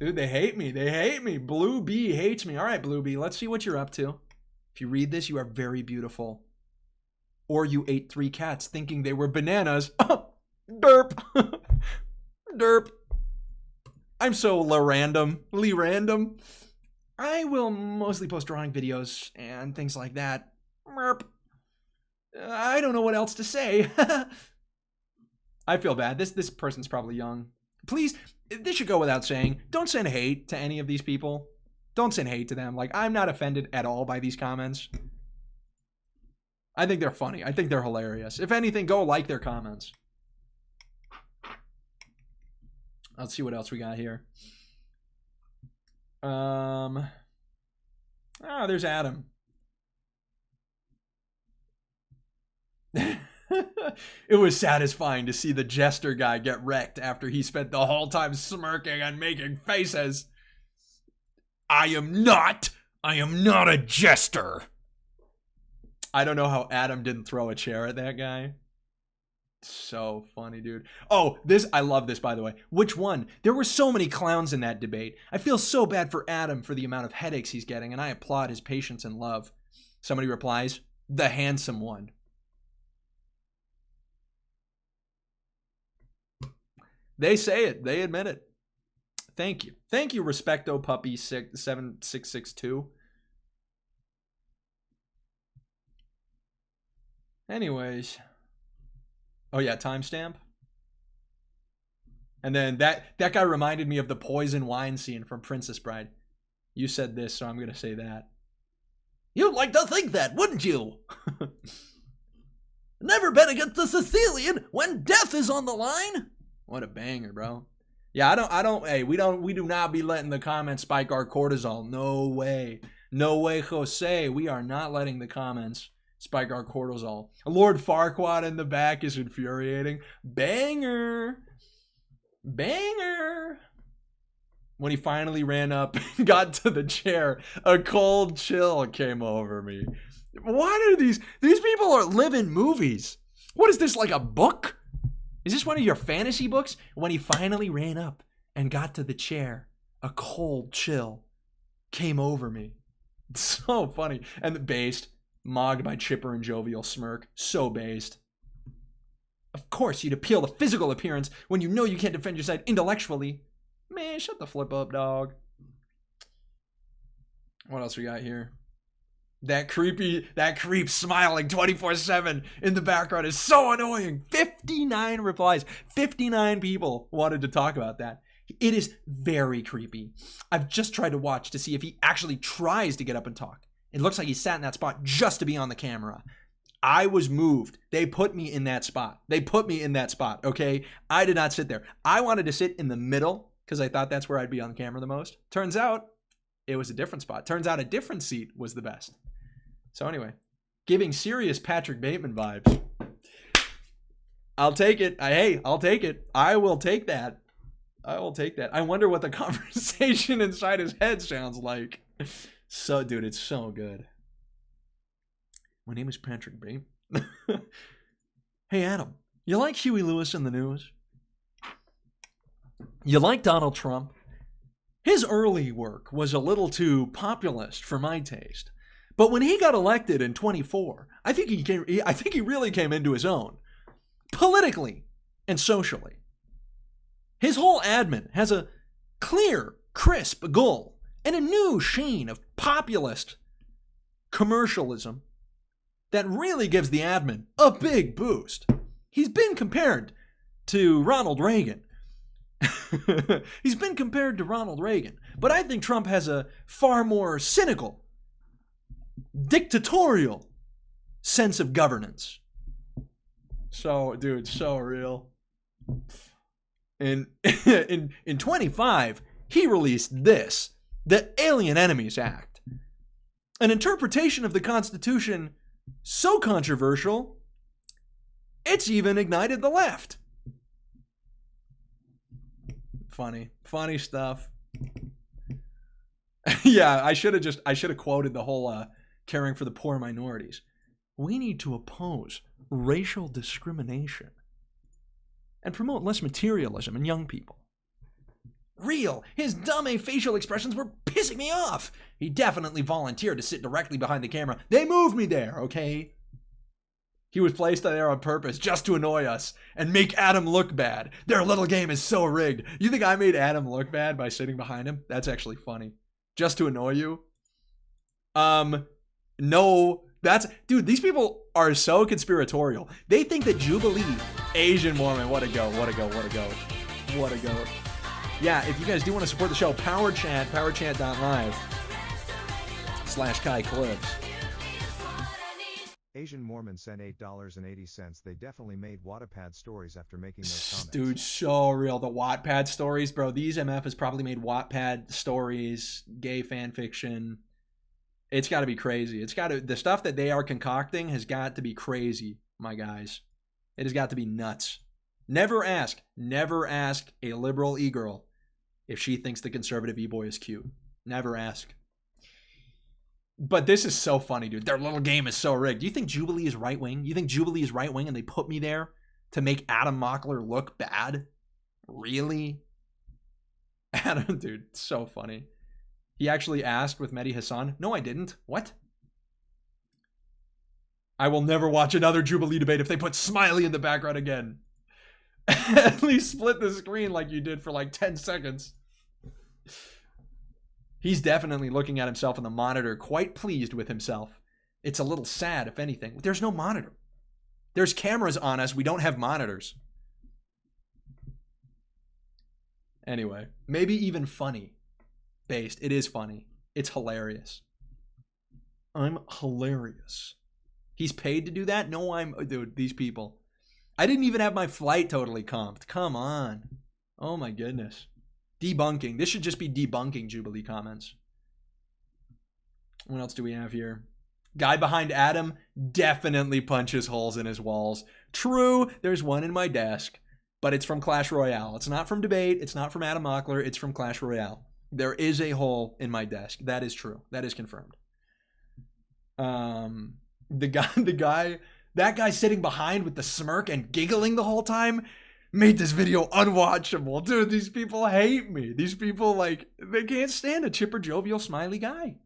A: Dude, they hate me. They hate me. Blue B hates me. All right, Blue B, let's see what you're up to. If you read this, you are very beautiful. Or you ate 3 cats thinking they were bananas. Derp. Derp. I'm so Lee Random. I will mostly post drawing videos and things like that. Merp. I don't know what else to say. I feel bad. This person's probably young. Please, this should go without saying. Don't send hate to any of these people. Don't send hate to them. Like, I'm not offended at all by these comments. I think they're funny. I think they're hilarious. If anything, go like their comments. Let's see what else we got here. There's Adam. It was satisfying to see the jester guy get wrecked after he spent the whole time smirking and making faces. I am not a jester. I don't know how Adam didn't throw a chair at that guy. So funny, dude. Oh, I love this, by the way. Which one? There were so many clowns in that debate. I feel so bad for Adam for the amount of headaches he's getting, and I applaud his patience and love. Somebody replies, the handsome one. They say it. They admit it. Thank you. Thank you, Respecto Puppy 7662. Anyways. Oh yeah, timestamp. And then that guy reminded me of the poison wine scene from Princess Bride. You said this, so I'm going to say that. You'd like to think that, wouldn't you? Never bet against the Sicilian when death is on the line. What a banger, bro. Yeah, we do not be letting the comments spike our cortisol. No way. No way, Jose. We are not letting the comments spike our cortisol. Lord Farquaad in the back is infuriating. Banger. Banger. When he finally ran up and got to the chair, a cold chill came over me. What are these people are living movies. What is this, like a book? Is this one of your fantasy books? When he finally ran up and got to the chair, a cold chill came over me. It's so funny. And based, mogged by chipper and jovial smirk. So based. Of course, you'd appeal to physical appearance when you know you can't defend your side intellectually. Man, shut the flip up, dog. What else we got here? That creep smiling 24/7 in the background is so annoying. 59 replies. 59 people wanted to talk about that. It is very creepy. I've just tried to watch to see if he actually tries to get up and talk. It looks like he sat in that spot just to be on the camera. I was moved. They put me in that spot. Okay? I did not sit there. I wanted to sit in the middle because I thought that's where I'd be on camera the most. Turns out it was a different spot. Turns out a different seat was the best. So anyway, giving serious Patrick Bateman vibes. I'll take it. I'll take it. I will take that. I wonder what the conversation inside his head sounds like. So, dude, it's so good. My name is Patrick Bateman. Hey, Adam, you like Huey Lewis in the News? You like Donald Trump? His early work was a little too populist for my taste. But when he got elected in 24, I think he really came into his own, politically and socially. His whole admin has a clear, crisp goal and a new sheen of populist commercialism that really gives the admin a big boost. He's been compared to Ronald Reagan, He's been compared to Ronald Reagan, but I think Trump has a far more cynical, dictatorial sense of governance. So, dude, so real. In 25, he released this, the Alien Enemies Act, an interpretation of the Constitution so controversial, it's even ignited the left. Funny stuff. Yeah, I should have quoted the whole caring for the poor minorities. We need to oppose racial discrimination and promote less materialism in young people. Real. His dumb facial expressions were pissing me off. He definitely volunteered to sit directly behind the camera. They moved me there, okay? He was placed there on purpose just to annoy us and make Adam look bad. Their little game is so rigged. You think I made Adam look bad by sitting behind him? That's actually funny. Just to annoy you? No. Dude, these people are so conspiratorial. They think that Jubilee, Asian woman, what a go. Yeah, if you guys do want to support the show, powerchat.live /kaiclips.
B: Asian Mormon sent $8.80. They definitely made Wattpad stories after making those comments.
A: Dude, so real. The Wattpad stories, bro. These MFs probably made Wattpad stories, gay fan fiction. It's got to be crazy. The stuff that they are concocting has got to be crazy, my guys. It has got to be nuts. Never ask a liberal e-girl if she thinks the conservative e-boy is cute. Never ask. But this is so funny, dude. Their little game is so rigged. Do you think Jubilee is right-wing? You think Jubilee is right-wing and they put me there to make Adam Mockler look bad? Really? Adam, dude, so funny. He actually asked with Mehdi Hassan. No, I didn't. What? I will never watch another Jubilee debate if they put Smiley in the background again. At least split the screen like you did for like 10 seconds. He's definitely looking at himself in the monitor, quite pleased with himself. It's a little sad, if anything. There's no monitor. There's cameras on us. We don't have monitors. Anyway, maybe even funny based. It is funny. It's hilarious. I'm hilarious. He's paid to do that? No, dude, these people. I didn't even have my flight totally comped. Come on. Oh my goodness. Debunking. This should just be debunking Jubilee comments. What else do we have here? Guy behind Adam definitely punches holes in his walls. True, there's one in my desk, but it's from Clash Royale. It's not from debate. It's not from Adam Mockler. It's from Clash Royale. There is a hole in my desk. That is true. That is confirmed. That guy sitting behind with the smirk and giggling the whole time made this video unwatchable. Dude, these people hate me. These people, like, they can't stand a chipper, jovial, smiley guy.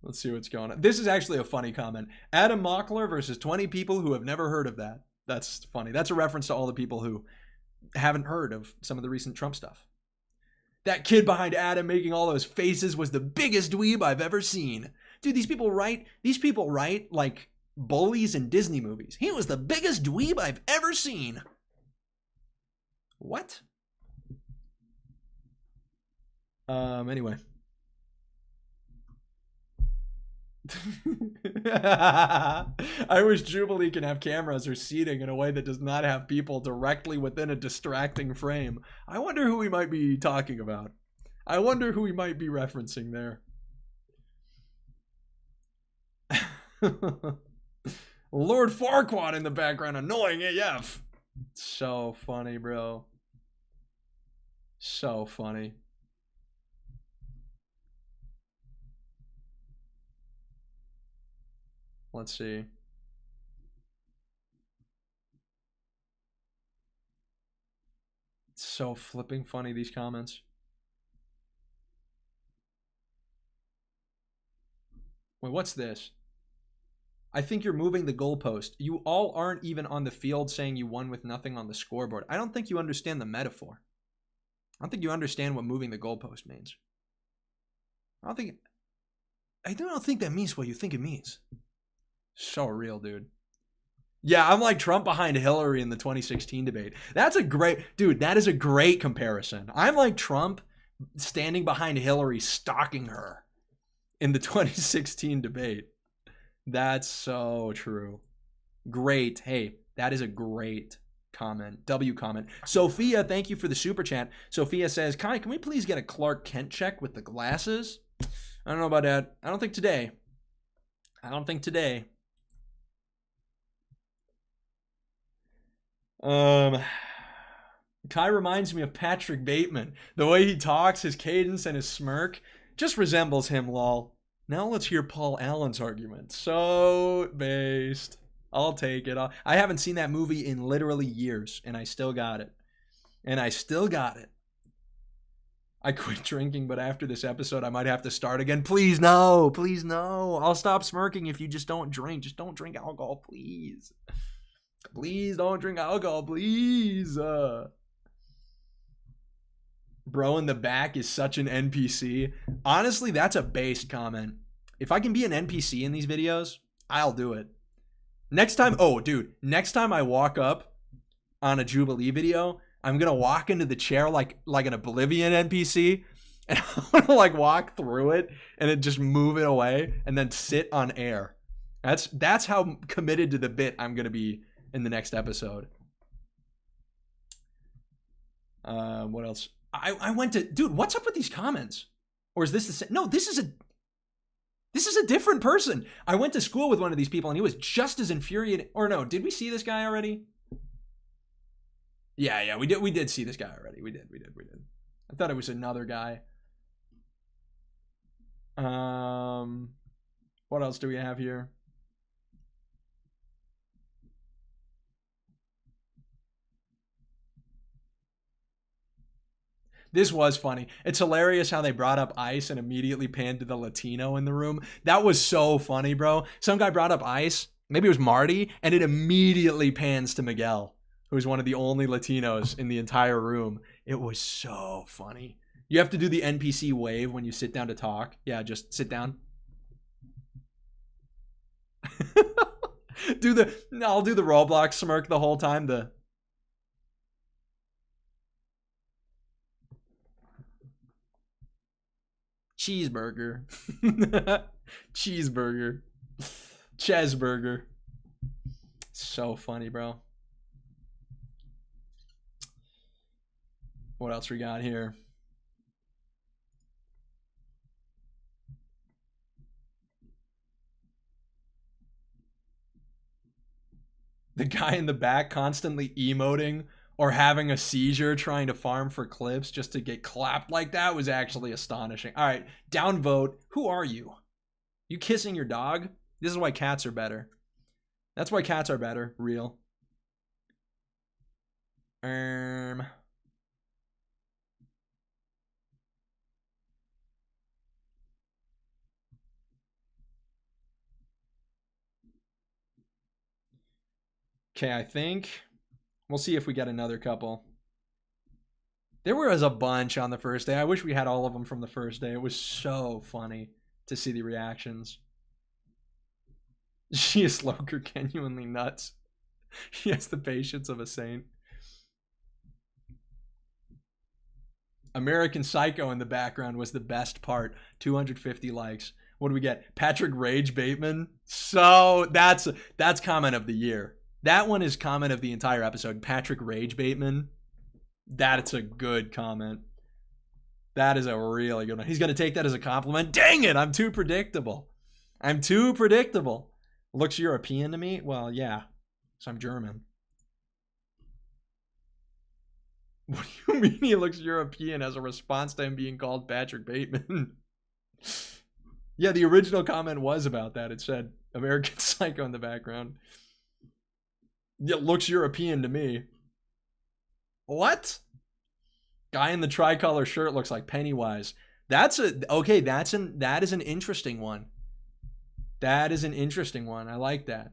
A: Let's see what's going on. This is actually a funny comment. Adam Mockler versus 20 people who have never heard of that. That's funny. That's a reference to all the people who haven't heard of some of the recent Trump stuff. That kid behind Adam making all those faces was the biggest dweeb I've ever seen. Dude, these people write like bullies in Disney movies. He was the biggest dweeb I've ever seen. What? Anyway. I wish Jubilee can have cameras or seating in a way that does not have people directly within a distracting frame. I wonder who we might be talking about. I wonder who we might be referencing there. Lord Farquaad in the background, annoying AF. So funny, bro. So funny. Let's see. It's so flipping funny, these comments. Wait, what's this? I think you're moving the goalpost. You all aren't even on the field saying you won with nothing on the scoreboard. I don't think you understand the metaphor. I don't think you understand what moving the goalpost means. I don't think that means what you think it means. So real, dude. Yeah, I'm like Trump behind Hillary in the 2016 debate. That's a great, dude, that is a great comparison. I'm like Trump standing behind Hillary, stalking her in the 2016 debate. That's so true. Great. Hey, that is a great comment. W comment. Sophia, thank you for the super chat. Sophia says, Kai, can we please get a Clark Kent check with the glasses? I don't know about that. I don't think today. Kai reminds me of Patrick Bateman. The way he talks, his cadence, and his smirk just resembles him, lol. Now let's hear Paul Allen's argument. So based. I'll take it. I haven't seen that movie in literally years, and I still got it. I quit drinking, but after this episode, I might have to start again. Please, no. Please, no. I'll stop smirking if you just don't drink. Just don't drink alcohol, please. Please don't drink alcohol, please. Bro in the back is such an NPC. Honestly, that's a based comment. If I can be an NPC in these videos, I'll do it. Next time I walk up on a Jubilee video, I'm going to walk into the chair like an Oblivion NPC, and I'm going to like walk through it and then just move it away and then sit on air. That's how committed to the bit I'm going to be in the next episode. What else? I went to, dude, what's up with these comments? Or is this the same? No, this is a different person. I went to school with one of these people and he was just as infuriated. Or no, did we see this guy already? Yeah, we did see this guy already. We did. I thought it was another guy. What else do we have here? This was funny. It's hilarious how they brought up ICE and immediately panned to the Latino in the room. That was so funny, bro. Some guy brought up ICE, maybe it was Marty, and it immediately pans to Miguel, who was one of the only Latinos in the entire room. It was so funny. You have to do the NPC wave when you sit down to talk. Yeah, just sit down. I'll do the Roblox smirk the whole time. Cheeseburger. Cheeseburger. Chesburger. So funny, bro. What else we got here? The guy in the back constantly emoting or having a seizure trying to farm for clips just to get clapped like that was actually astonishing. All right, downvote. Who are you? You kissing your dog? This is why cats are better. That's why cats are better. Real. Okay, I think we'll see if we get another couple. There was a bunch on the first day. I wish we had all of them from the first day. It was so funny to see the reactions. She is Loker genuinely nuts. He has the patience of a saint. American Psycho in the background was the best part. 250 likes. What do we get? Patrick Rage Bateman. So that's comment of the year. That one is comment of the entire episode. Patrick Rage Bateman. That's a good comment. That is a really good one. He's going to take that as a compliment. Dang it, I'm too predictable. Looks European to me? Well, yeah. So I'm German. What do you mean he looks European as a response to him being called Patrick Bateman? Yeah, the original comment was about that. It said American Psycho in the background. It looks European to me. What? Guy in the tricolor shirt looks like Pennywise. That is an interesting one. That is an interesting one. I like that.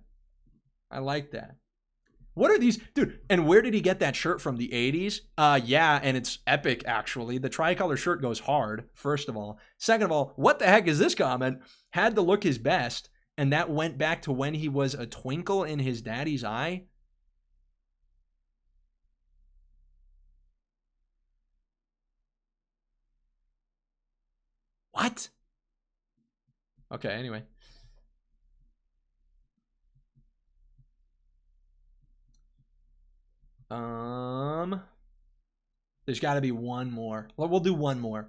A: What are these, dude? And where did he get that shirt from? The 80s? Yeah, and it's epic actually. The tricolor shirt goes hard, first of all. Second of all, what the heck is this comment? Had to look his best and that went back to when he was a twinkle in his daddy's eye. What? Okay, anyway. There's got to be one more. Well, we'll do one more.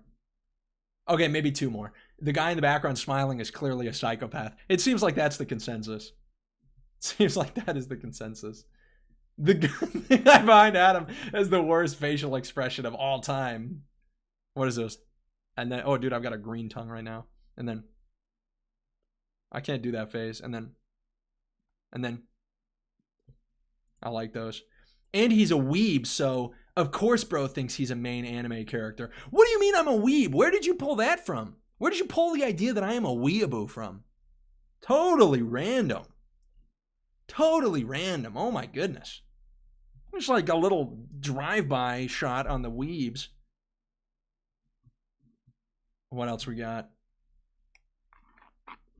A: Okay, maybe two more. The guy in the background smiling is clearly a psychopath. It seems like that's the consensus. Seems like that is the consensus. The guy behind Adam has the worst facial expression of all time. What is this? And then, oh, dude, I've got a green tongue right now. And then, I can't do that face. And then, I like those. And he's a weeb, so of course bro thinks he's a main anime character. What do you mean I'm a weeb? Where did you pull that from? Where did you pull the idea that I am a weeaboo from? Totally random. Totally random. Oh my goodness. Just like a little drive-by shot on the weebs. What else we got?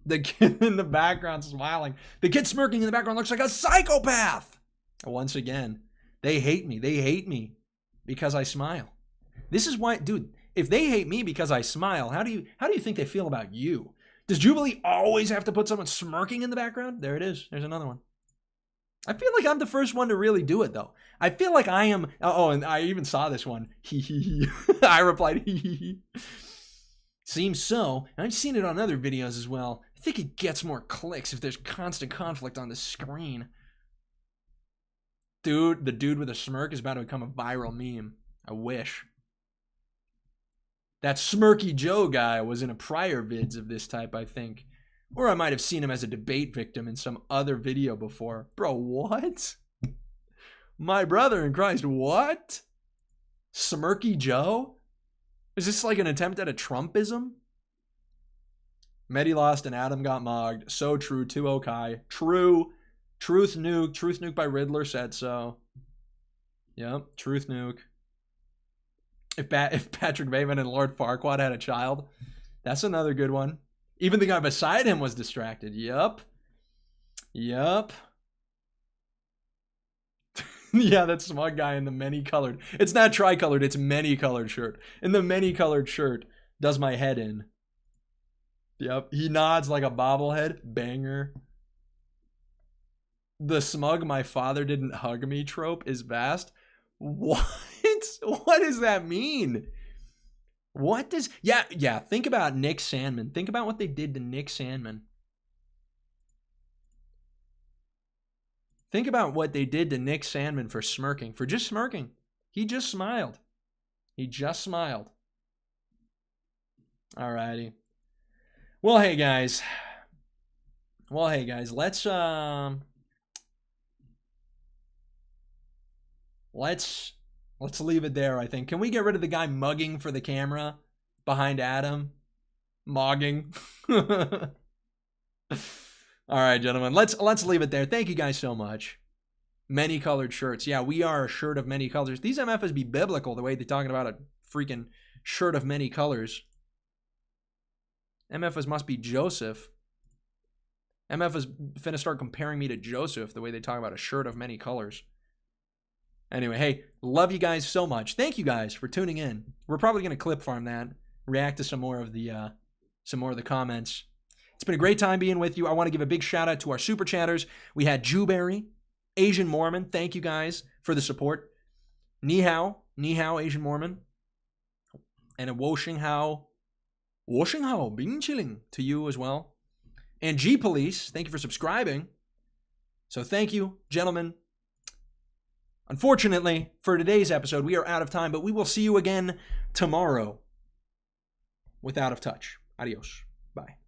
A: The kid in the background smiling. The kid smirking in the background looks like a psychopath. Once again, they hate me. They hate me because I smile. This is why, dude, if they hate me because I smile, how do you think they feel about you? Does Jubilee always have to put someone smirking in the background? There it is. There's another one. I feel like I'm the first one to really do it, though. I feel like I am. Oh, and I even saw this one. I replied, Seems so. And I've seen it on other videos as well. I think it gets more clicks if there's constant conflict on the screen. Dude, the dude with a smirk is about to become a viral meme. I wish. That Smirky Joe guy was in a prior vids of this type, I think. Or I might have seen him as a debate victim in some other video before. Bro, what? My brother in Christ, what? Smirky Joe? Is this like an attempt at a Trumpism? Medi lost and Adam got mogged. So true, 2-0 Kai. True. Truth Nuke. Truth Nuke by Riddler said so. Yep, Truth Nuke. If Patrick Bateman and Lord Farquaad had a child, that's another good one. Even the guy beside him was distracted. Yup. Yup. Yeah, that smug guy in the many-colored. It's not tricolored, it's many-colored shirt. In the many-colored shirt does my head in. Yep, he nods like a bobblehead. Banger. The smug my father didn't hug me trope is vast. What? What does that mean? What does... Yeah, think about Nick Sandman. Think about what they did to Nick Sandman. Think about what they did to Nick Sandman for smirking. For just smirking. He just smiled. He just smiled. Alrighty. Well, hey guys. Let's leave it there, I think. Can we get rid of the guy mugging for the camera behind Adam? Mogging. All right, gentlemen. Let's leave it there. Thank you guys so much. Many colored shirts. Yeah, we are a shirt of many colors. These MFs be biblical the way they're talking about a freaking shirt of many colors. MFs must be Joseph. MF is finna start comparing me to Joseph the way they talk about a shirt of many colors. Anyway, hey, love you guys so much. Thank you guys for tuning in. We're probably gonna clip farm that, react to some more of the comments. It's been a great time being with you. I want to give a big shout out to our super chatters. We had Jubilee, Asian Mormon. Thank you guys for the support. Ni hao, Asian Mormon, and a Woshing hao, bing chilling to you as well. And G Police, thank you for subscribing. So thank you, gentlemen. Unfortunately, for today's episode, we are out of time, but we will see you again tomorrow with Out of Touch. Adios. Bye.